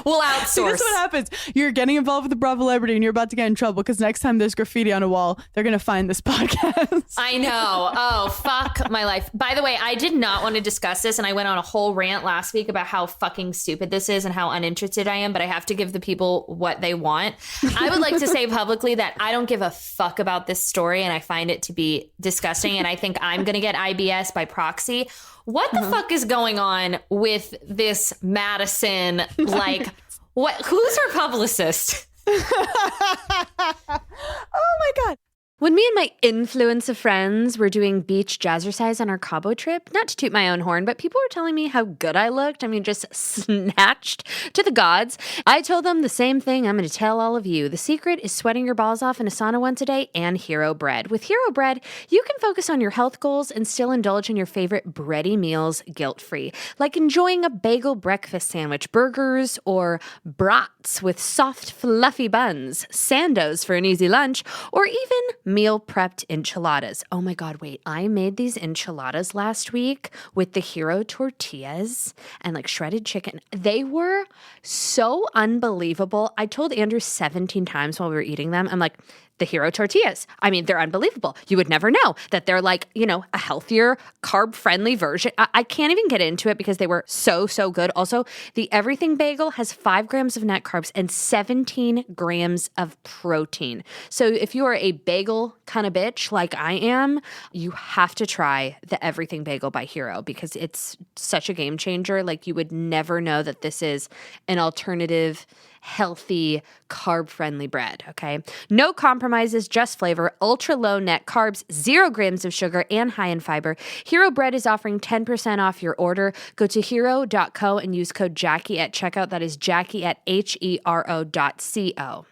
We'll outsource. See, this is what happens. You're getting involved with the Bravo Celebrity, and you're about to get in trouble, because next time there's graffiti on a wall, they're going to find this podcast. I know. Oh, fuck my life. By the way, I did not want to discuss this, and I went on a whole rant last week about how fucking stupid this is and how uninterested I am, but I have to give the people what they want. I would like to say publicly that I don't give a fuck about this story, and I find it to be disgusting, and I think I'm going to get IBS by proxy. What the fuck is going on with this Madison? Like, what? Who's her publicist? Oh my God. When me and my influencer friends were doing beach jazzercise on our Cabo trip, not to toot my own horn, but people were telling me how good I looked. I mean, just snatched to the gods. I told them the same thing I'm going to tell all of you. The secret is sweating your balls off in a sauna once a day and Hero Bread. With Hero Bread, you can focus on your health goals and still indulge in your favorite bready meals guilt-free, like enjoying a bagel breakfast sandwich, burgers, or brats with soft, fluffy buns, sandos for an easy lunch, or even meal prepped enchiladas. Oh my God, wait. I made these enchiladas last week with the Hero tortillas and like shredded chicken. They were so unbelievable. I told Andrew 17 times while we were eating them, I'm like, the Hero tortillas. I mean, they're unbelievable. You would never know that they're like, a healthier, carb-friendly version. I can't even get into it because they were so, so good. Also, the Everything Bagel has 5 grams of net carbs and 17 grams of protein. So if you are a bagel kind of bitch like I am, you have to try the Everything Bagel by Hero, because it's such a game changer. Like, you would never know that this is an alternative, healthy, carb-friendly bread, okay? No compromises, just flavor, ultra-low net carbs, 0 grams of sugar, and high in fiber. Hero Bread is offering 10% off your order. Go to hero.co and use code Jackie at checkout. That is Jackie at HERO.co.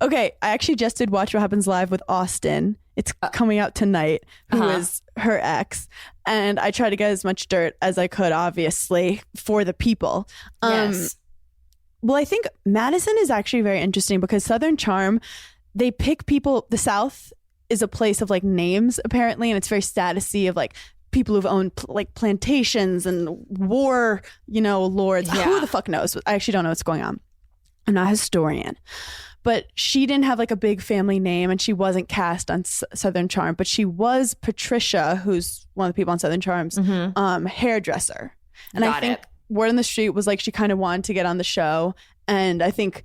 Okay, I actually just did Watch What Happens Live with Austin. It's coming out tonight, who is her ex. And I tried to get as much dirt as I could, obviously, for the people. Yes. Well, I think Madison is actually very interesting, because Southern Charm, they pick people. The South is a place of like names, apparently, and it's very statusy of like people who've owned like plantations and war, lords. Yeah. Who the fuck knows? I actually don't know what's going on. I'm not a historian. But she didn't have like a big family name, and she wasn't cast on Southern Charm, but she was Patricia, who's one of the people on Southern Charm's hairdresser. And I think word on the street was like she kind of wanted to get on the show, and I think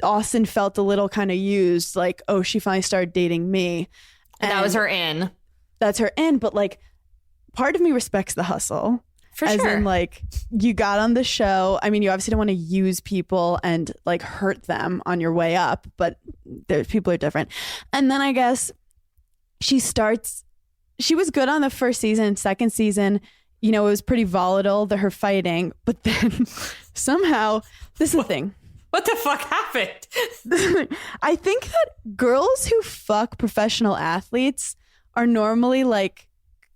Austin felt a little kind of used, like, oh, she finally started dating me, and that was her in. That's her in. But like, part of me respects the hustle. For as sure. in, like, you got on the show. I mean, you obviously don't want to use people and like hurt them on your way up, but people are different. And then I guess she was good on the first season. Second season, you know, it was pretty volatile, her fighting, but then somehow, this is the thing. What the fuck happened? I think that girls who fuck professional athletes are normally like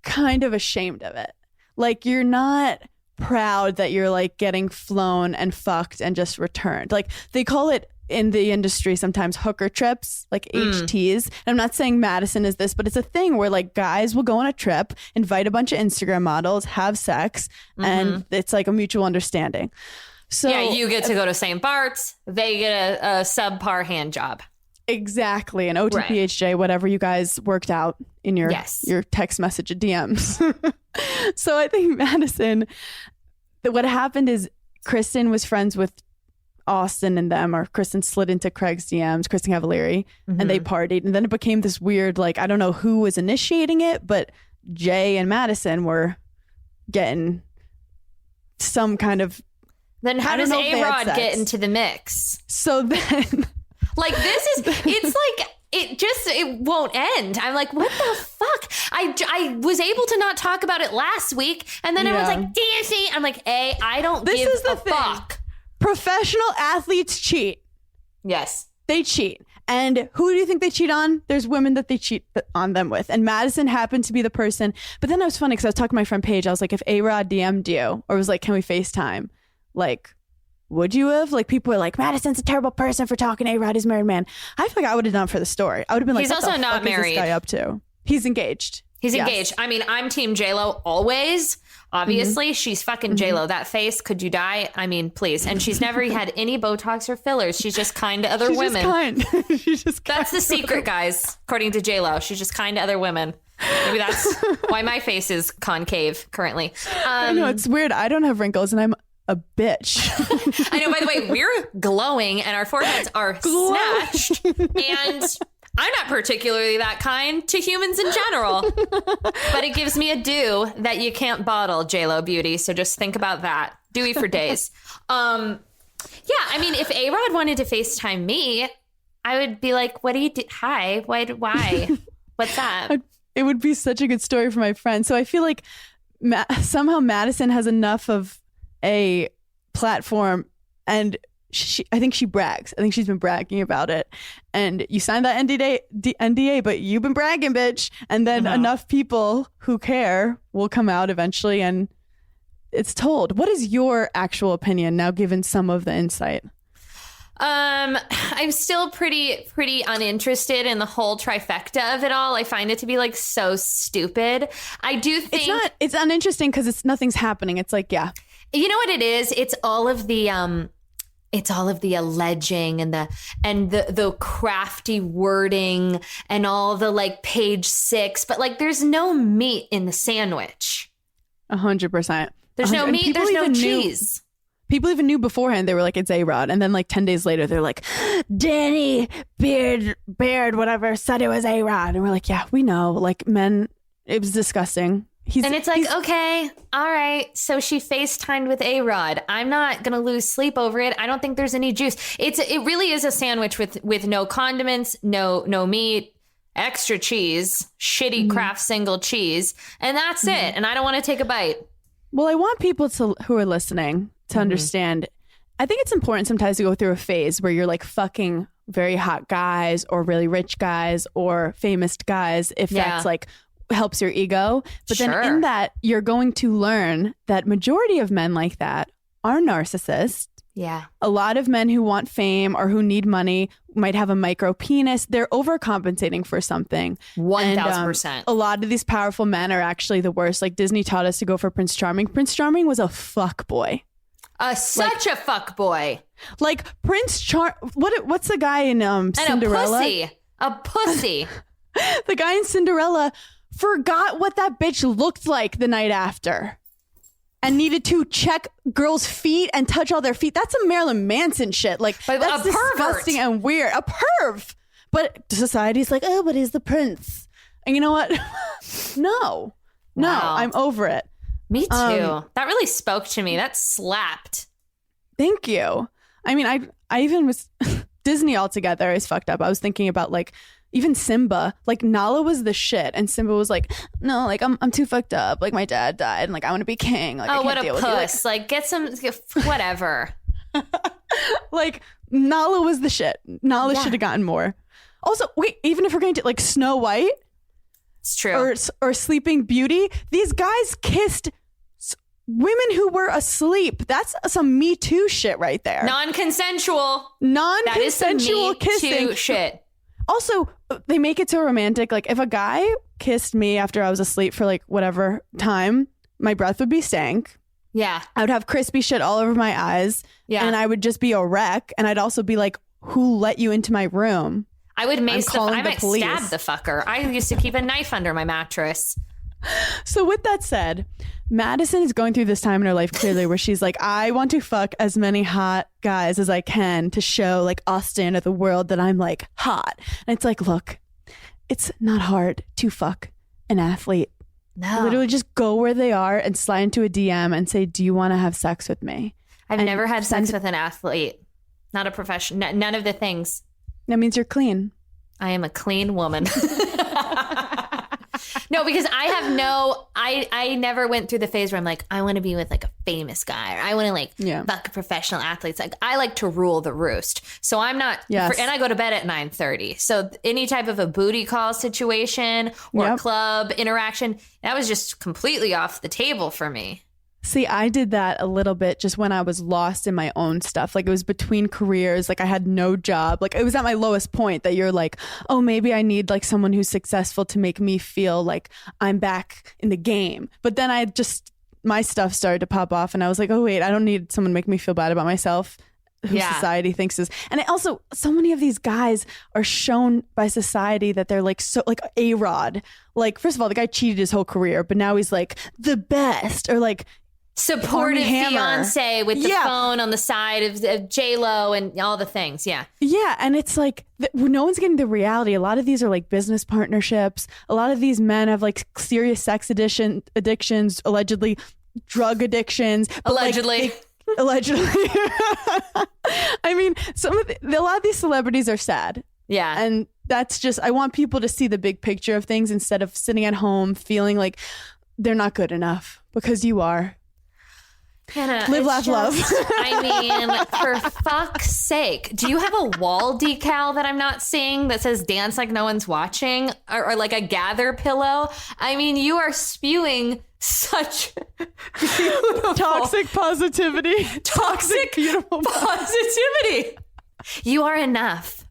kind of ashamed of it. Like, you're not proud that you're like getting flown and fucked and just returned. Like, they call it in the industry sometimes hooker trips, like HTs. And I'm not saying Madison is this, but it's a thing where like guys will go on a trip, invite a bunch of Instagram models, have sex, and it's like a mutual understanding. So yeah, you get to go to St. Bart's. They get a subpar hand job. Exactly. An OTPHJ, whatever you guys worked out in your text message DMs. So I think Madison, what happened is Kristen was friends with Austin and them, or Kristen slid into Craig's DMs, Kristen Cavallari, and they partied. And then it became this weird, like, I don't know who was initiating it, but Jay and Madison were getting some kind of... Then how does A-Rod get into the mix? So then... Like, it won't end. I'm like, what the fuck? I was able to not talk about it last week, and then everyone's like, do you see? I'm like, I don't give a fuck. Professional athletes cheat. Yes. They cheat. And who do you think they cheat on? There's women that they cheat on them with. And Madison happened to be the person. But then it was funny because I was talking to my friend Paige. I was like, if A-Rod DM'd you or was like, can we FaceTime? Like, would you have? Like, people were like, Madison's a terrible person for talking to A-Rod. He's a married man. I feel like I would have done it for the story. I would have been like, he's also not married. Is this guy up to? He's engaged. He's engaged. I mean, I'm Team J-Lo always. Obviously, she's fucking J-Lo. That face, could you die? I mean, please. And she's never had any Botox or fillers. She's just kind to other women. She's just kind. That's the secret, guys. According to J-Lo, she's just kind to other women. Maybe that's why my face is concave currently. I know, it's weird. I don't have wrinkles and I'm a bitch. I know, by the way, we're glowing and our foreheads are snatched. And I'm not particularly that kind to humans in general. But it gives me a dew that you can't bottle, J-Lo beauty. So just think about that. Dewy for days. Yeah, I mean, if A-Rod wanted to FaceTime me, I would be like, what do you do? Hi, why? What's that? It would be such a good story for my friend. So I feel like somehow Madison has enough of a platform, and I think she brags. I think she's been bragging about it. And you signed that NDA, but you've been bragging, bitch. And then enough people who care will come out eventually, and it's told. What is your actual opinion now, given some of the insight? I'm still pretty uninterested in the whole trifecta of it all. I find it to be like so stupid. I do think it's uninteresting because nothing's happening. It's like, yeah. You know what it is? It's all of the alleging and the crafty wording and all the like page 6, but like there's no meat in the sandwich. 100%. There's no meat, there's no cheese. People even knew beforehand. They were like, it's A-Rod. And then like 10 days later, they're like, Danny Beard, whatever, said it was A-Rod. And we're like, yeah, we know. Like, men, it was disgusting. And it's like, okay, all right. So she FaceTimed with A-Rod. I'm not going to lose sleep over it. I don't think there's any juice. It really is a sandwich with no condiments, no meat, extra cheese, shitty Kraft single cheese. And that's it. And I don't want to take a bite. Well, I want people who are listening to understand. I think it's important sometimes to go through a phase where you're like fucking very hot guys or really rich guys or famous guys, if that's like helps your ego. But then in that, you're going to learn that majority of men like that are narcissists. Yeah. A lot of men who want fame or who need money might have a micro penis. They're overcompensating for something. 1,000%. A lot of these powerful men are actually the worst. Like, Disney taught us to go for Prince Charming. Prince Charming was a fuck boy. Such a fuck boy. Like what's the guy in Cinderella? And a pussy. The guy in Cinderella forgot what that bitch looked like the night after and needed to check girls' feet and touch all their feet. That's some Marilyn Manson shit. Like, that's disgusting and weird. A perv. But society's like, oh, but he's the prince. And you know what? No. No, Wow. I'm over it. Me too. That really spoke to me. That slapped. Thank you. I mean, I even was Disney altogether is fucked up. I was thinking about like even Simba, like Nala was the shit, and Simba was like, no, like I'm too fucked up. Like my dad died, and like I want to be king. Like, I can't what deal a with you. puss! Like get some whatever. Like Nala was the shit. Nala should have gotten more. Also, wait, even if we're going to like Snow White, It's true. or Sleeping Beauty, these guys kissed women who were asleep. That's some Me Too shit right there. Non-consensual. Non-consensual That is some Me kissing. Too shit. Also, they make it so romantic. Like if a guy kissed me after I was asleep for like whatever time, my breath would be stank. Yeah. I would have crispy shit all over my eyes. Yeah. And I would just be a wreck. And I'd also be like, who let you into my room? I would mace calling I the might police. stab the fucker. I used to keep a knife under my mattress. So with that said, Madison is going through this time in her life clearly where she's like, I want to fuck as many hot guys as I can to show like Austin or the world that I'm like hot. And it's like, look, it's not hard to fuck an athlete. No. Literally just go where they are and slide into a DM and say, do you want to have sex with me? I've And never had sex with an athlete. Not a professional. None of the things. That means you're clean. I am a clean woman. No, because I never went through the phase where I'm like, I want to be with like a famous guy, or I want to like fuck professional athletes. Like I like to rule the roost. So I'm not, Yes. and I go to bed at 9:30. So any type of a booty call situation or club interaction, that was just completely off the table for me. See, I did that a little bit just when I was lost in my own stuff. Like it was between careers. Like I had no job. Like it was at my lowest point that you're like, oh, maybe I need like someone who's successful to make me feel like I'm back in the game. But then my stuff started to pop off and I was like, oh, wait, I don't need someone to make me feel bad about myself who society thinks is. And also so many of these guys are shown by society that they're like so like A-Rod. Like, first of all, the guy cheated his whole career, but now he's like the best, or like supportive Hammer. fiance with the phone on the side of J-Lo and all the things. Yeah. Yeah. And it's like, no one's getting the reality. A lot of these are like business partnerships. A lot of these men have like serious sex addictions, allegedly drug addictions. Allegedly. Allegedly. I mean, a lot of these celebrities are sad. Yeah. And that's just, I want people to see the big picture of things instead of sitting at home feeling like they're not good enough, because you are. Hannah, live, laugh, love. I mean, for fuck's sake, do you have a wall decal that I'm not seeing that says dance like no one's watching, or like a gather pillow? I mean, you are spewing such toxic positivity. Toxic beautiful positivity. You are enough.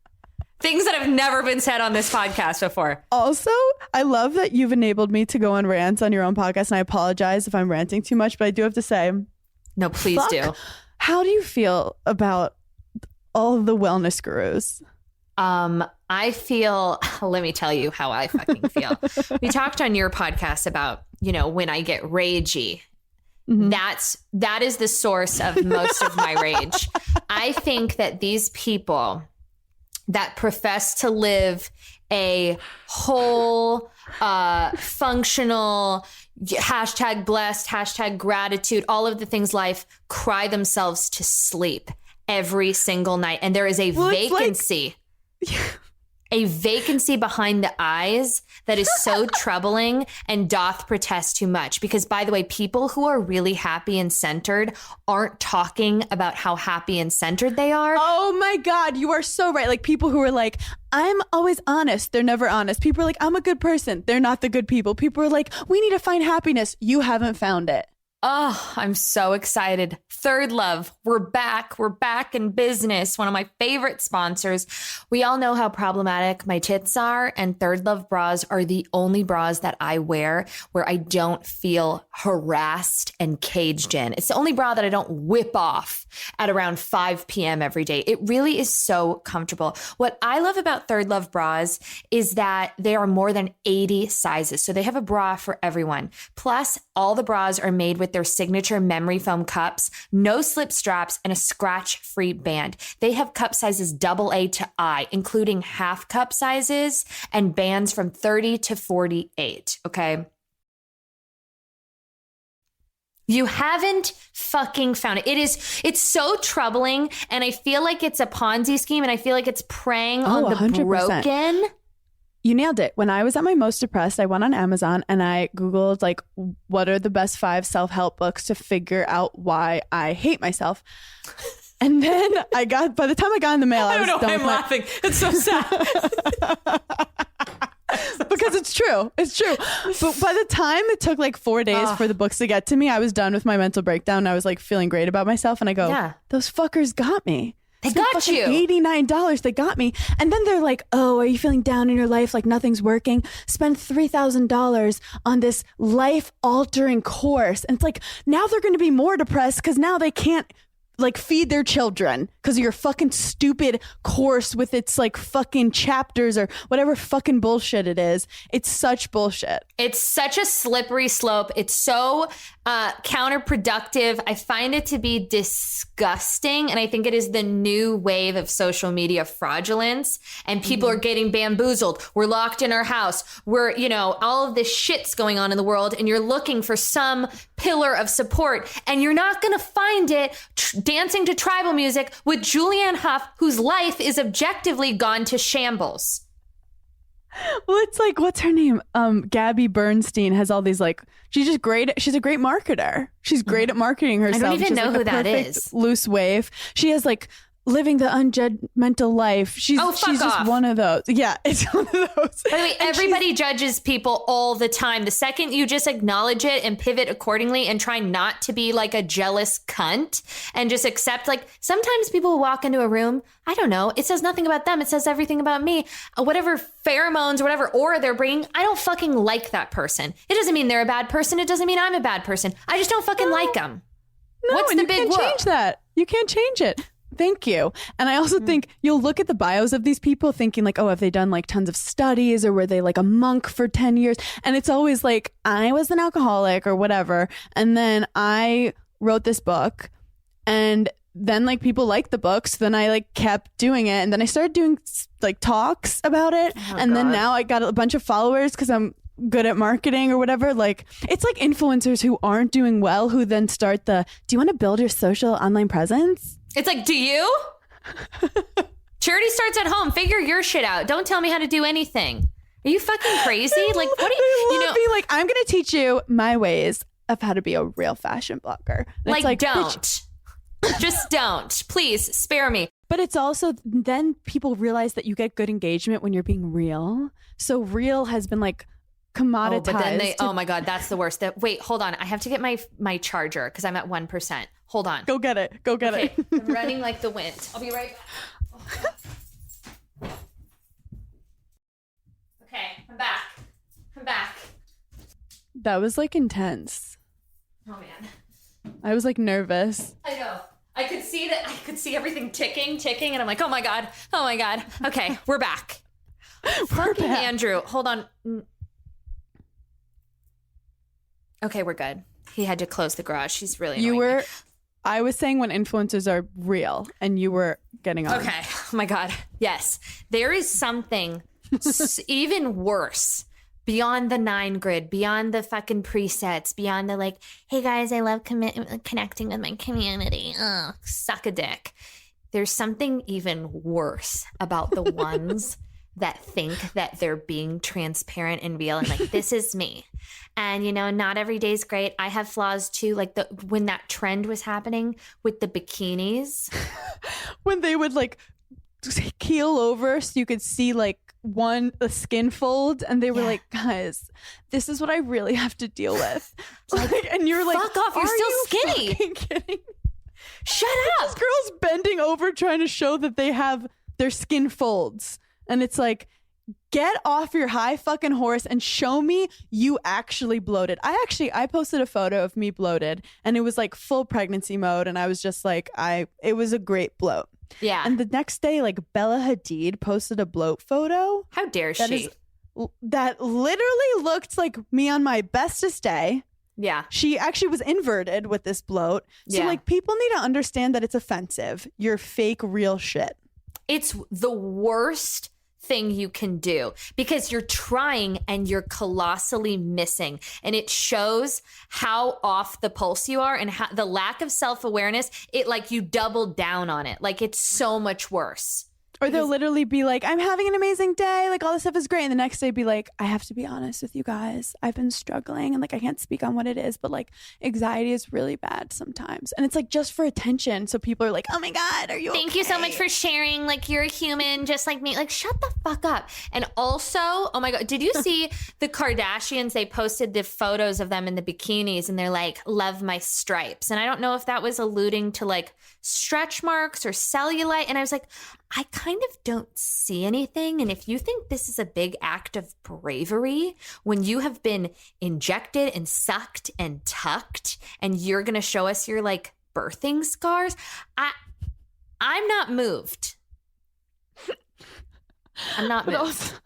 Things that have never been said on this podcast before. Also, I love that you've enabled me to go on rants on your own podcast, and I apologize if I'm ranting too much, but I do have to say, no, please do. How do you feel about all of the wellness gurus? I feel, let me tell you how I fucking feel. We talked on your podcast about, when I get ragey. Mm-hmm. That is the source of most of my rage. I think that these people that profess to live a whole, functional, hashtag blessed, hashtag gratitude, all of the things life, cry themselves to sleep every single night. And there is a vacancy. A vacancy behind the eyes that is so troubling and doth protest too much. Because, by the way, people who are really happy and centered aren't talking about how happy and centered they are. Oh my God, you are so right. Like people who are like, I'm always honest. They're never honest. People are like, I'm a good person. They're not the good people. People are like, we need to find happiness. You haven't found it. Oh, I'm so excited. Third Love, we're back. We're back in business. One of my favorite sponsors. We all know how problematic my tits are, and Third Love bras are the only bras that I wear where I don't feel harassed and caged in. It's the only bra that I don't whip off at around 5 p.m. every day. It really is so comfortable. What I love about Third Love bras is that there are more than 80 sizes. So they have a bra for everyone. Plus, all the bras are made with their signature memory foam cups, no slip straps, and a scratch-free band. They have cup sizes AA to I, including half cup sizes and bands from 30 to 48. Okay. You haven't fucking found it. It's so troubling, and I feel like it's a Ponzi scheme, and I feel like it's preying on the 100%. broken. You nailed it. When I was at my most depressed, I went on Amazon and I Googled like, what are the best 5 self-help books to figure out why I hate myself? And then by the time I got in the mail, I don't know why I'm laughing. It's so sad. Because it's true. It's true. But by the time it took like 4 days for the books to get to me, I was done with my mental breakdown. I was like feeling great about myself. And I go, those fuckers got me. They got you. $89. They got me. And then they're like, oh, are you feeling down in your life? Like nothing's working? Spend $3,000 on this life altering course. And it's like, now they're going to be more depressed because now they can't like feed their children because of your fucking stupid course with its like fucking chapters or whatever fucking bullshit it is. It's such bullshit. It's such a slippery slope. It's so counterproductive. I find it to be disgusting. And I think it is the new wave of social media fraudulence. And people are getting bamboozled. We're locked in our house. We're, all of this shit's going on in the world. And you're looking for some pillar of support. And you're not going to find it dancing to tribal music with Julianne Hough, whose life is objectively gone to shambles. Well, it's like, what's her name? Gabby Bernstein has all these like, she's just great. She's a great marketer. She's great at marketing herself. I don't even she's know like who that is. Loose wave. She has like living the unjudgmental life. She's just one of those. Yeah, it's one of those. By the way, everybody judges people all the time. The second you just acknowledge it and pivot accordingly and try not to be like a jealous cunt and just accept, like, sometimes people will walk into a room, I don't know, it says nothing about them, it says everything about me. Whatever pheromones or whatever aura they're bringing, I don't fucking like that person. It doesn't mean they're a bad person. It doesn't mean I'm a bad person. I just don't fucking like them. No, What's and the big you can't whoop? change that. You can't change it. Thank you. And I also think you'll look at the bios of these people thinking like, oh, have they done like tons of studies or were they like a monk for 10 years? And it's always like, I was an alcoholic or whatever. And then I wrote this book and then like people liked the book. So then I like kept doing it. And then I started doing like talks about it. Then now I got a bunch of followers because I'm good at marketing or whatever. Like it's like influencers who aren't doing well who then start do you want to build your social online presence? It's like, do you? Charity starts at home. Figure your shit out. Don't tell me how to do anything. Are you fucking crazy? Like, what do you being like, I'm going to teach you my ways of how to be a real fashion blogger. Like, don't. Just don't. Please spare me. But it's also then people realize that you get good engagement when you're being real. So real has been like commoditized. Oh, but then oh my God, that's the worst. Wait, hold on. I have to get my charger because I'm at 1%. Hold on. Go get it. Okay, I'm running like the wind. I'll be right back. Oh. Okay, I'm back. That was like intense. Oh man. I was like nervous. I know. I could see that. I could see everything ticking, and I'm like, oh my God. Okay, we're back. Fucking back. Andrew, hold on. Okay, we're good. He had to close the garage. He's really annoying me. I was saying when influencers are real and you were getting on. Okay. Oh my God. Yes. There is something even worse beyond the 9 grid, beyond the fucking presets, beyond the like, hey guys, I love connecting with my community. Ugh, suck a dick. There's something even worse about the ones that think that they're being transparent and real and like, this is me. And, not every day's great. I have flaws too. Like when that trend was happening with the bikinis. When they would like keel over so you could see like a skin fold and they were like, guys, this is what I really have to deal with. And you're like, fuck off, you're still skinny. Fucking kidding? Shut up. This girl's bending over trying to show that they have their skin folds. And it's like, get off your high fucking horse and show me you actually bloated. I posted a photo of me bloated and it was like full pregnancy mode. And I was just like, it was a great bloat. Yeah. And the next day, like Bella Hadid posted a bloat photo. How dare she? That literally looked like me on my bestest day. Yeah. She actually was inverted with this bloat. So like people need to understand that it's offensive. You're fake real shit. It's the worst thing you can do because you're trying and you're colossally missing. And it shows how off the pulse you are and how the lack of self-awareness, it like you double down on it. Like it's so much worse. Or they'll literally be like, I'm having an amazing day. Like all this stuff is great. And the next day be like, I have to be honest with you guys. I've been struggling and like I can't speak on what it is, but like anxiety is really bad sometimes. And it's like just for attention. So people are like, oh my God, are you Thank you okay? so much for sharing. Like you're a human just like me. Like shut the fuck up. And also, oh my God, did you see the Kardashians? They posted the photos of them in the bikinis and they're like, love my stripes. And I don't know if that was alluding to like stretch marks or cellulite. And I was like, I kind of don't see anything. And if you think this is a big act of bravery when you have been injected and sucked and tucked and you're going to show us your like birthing scars, I'm not moved. I'm not moved. Also,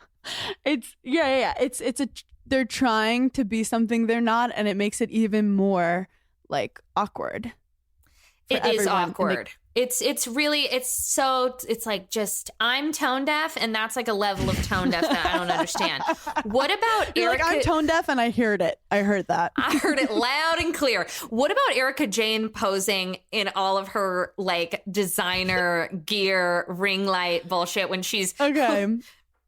it's It's they're trying to be something they're not, and it makes it even more like awkward. It is awkward. It's like just I'm tone deaf and that's like a level of tone deaf that I don't understand. What about You're Erica? like, I'm tone deaf and I heard it. I heard that. I heard it loud and clear. What about Erica Jane posing in all of her like designer gear, ring light bullshit when she's okay?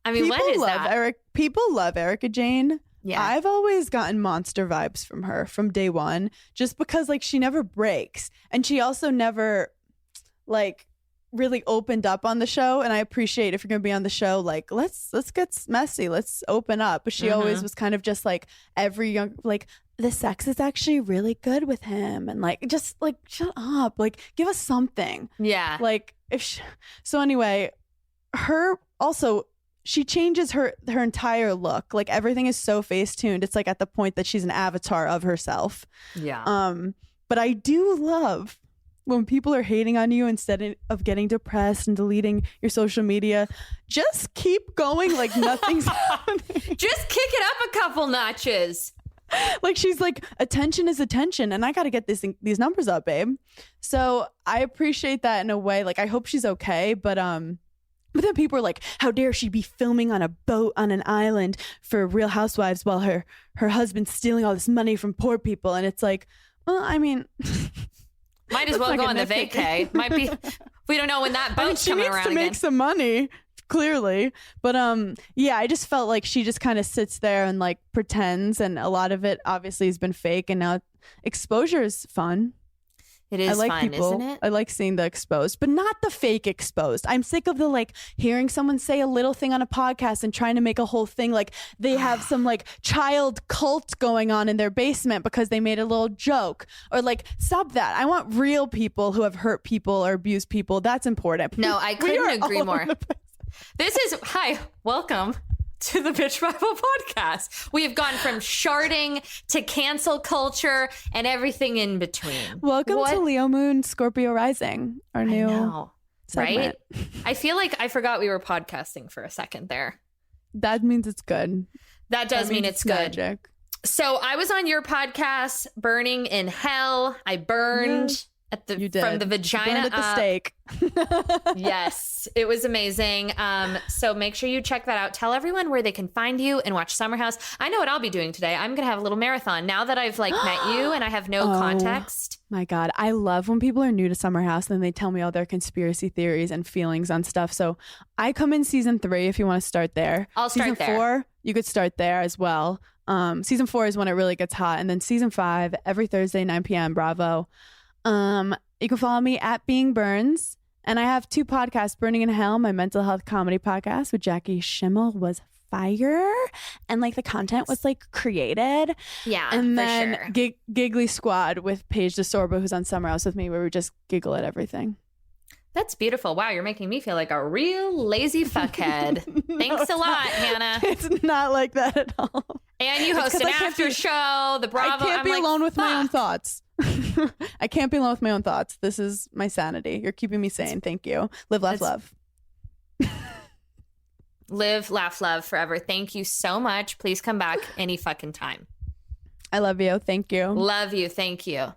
I mean, what is that? People love Erica Jane. Yeah. I've always gotten monster vibes from her from day one, just because like she never breaks. And she also never like really opened up on the show. And I appreciate if you're going to be on the show, like, let's get messy. Let's open up. But she always was kind of just like every young, like the sex is actually really good with him. And like, just like, shut up. Like, give us something. Yeah. Like so anyway, she changes her entire look. Like everything is so face tuned. It's like at the point that she's an avatar of herself. Yeah. But I do love when people are hating on you instead of getting depressed and deleting your social media. Just keep going like nothing's happening. Just kick it up a couple notches. Like she's like, attention is attention, and I got to get these numbers up, babe. So I appreciate that in a way. Like I hope she's okay, but then people are like, how dare she be filming on a boat on an island for Real Housewives while her husband's stealing all this money from poor people. And it's like, well, I mean, might as well go on the vacay. Might be. We don't know when that boat's coming around again. She needs to make some money, clearly. But yeah, I just felt like she just kind of sits there and like pretends, and a lot of it obviously has been fake. And now exposure is fun. It is fun, isn't it? I like seeing the exposed, but not the fake exposed. I'm sick of the like hearing someone say a little thing on a podcast and trying to make a whole thing like they have some like child cult going on in their basement because they made a little joke, or like stop that. I want real people who have hurt people or abused people. That's important. No, I couldn't agree more. This is welcome to the Bitch Bible podcast. We have gone from sharding to cancel culture and everything in between. Welcome to Leo Moon Scorpio Rising, our new segment. Right? I feel like I forgot we were podcasting for a second there. That means it's good. That does mean it's good. Magic. So I was on your podcast, Burning in Hell. I burned from the vagina at the stake. Yes, it was amazing. So make sure you check that out. Tell everyone where they can find you and watch Summer House. I know what I'll be doing today. I'm gonna have a little marathon now that I've like met you and I have no context. My God, I love when people are new to Summer House and they tell me all their conspiracy theories and feelings on stuff. So I come in season 3 if you want to start there. I'll start there. Season 4, you could start there as well. Season 4 is when it really gets hot, and then season 5 every Thursday 9 p.m. Bravo. You can follow me at Being Burns, and I have 2 podcasts. Burning in Hell, my mental health comedy podcast with Jackie Schimmel, was fire, and like the content was like created. Yeah, and for then sure. Giggly Squad with Paige DeSorbo, who's on Summer House with me, where we just giggle at everything. That's beautiful. Wow, you're making me feel like a real lazy fuckhead. Thanks a lot, Hannah. It's not like that at all. And you host an after show, the Bravo. I can't be alone with my own thoughts. I can't be alone with my own thoughts. This is my sanity. You're keeping me sane. Thank you. Live, laugh, love. Live, laugh, love forever. Thank you so much. Please come back any fucking time. I love you. Thank you. Love you. Thank you.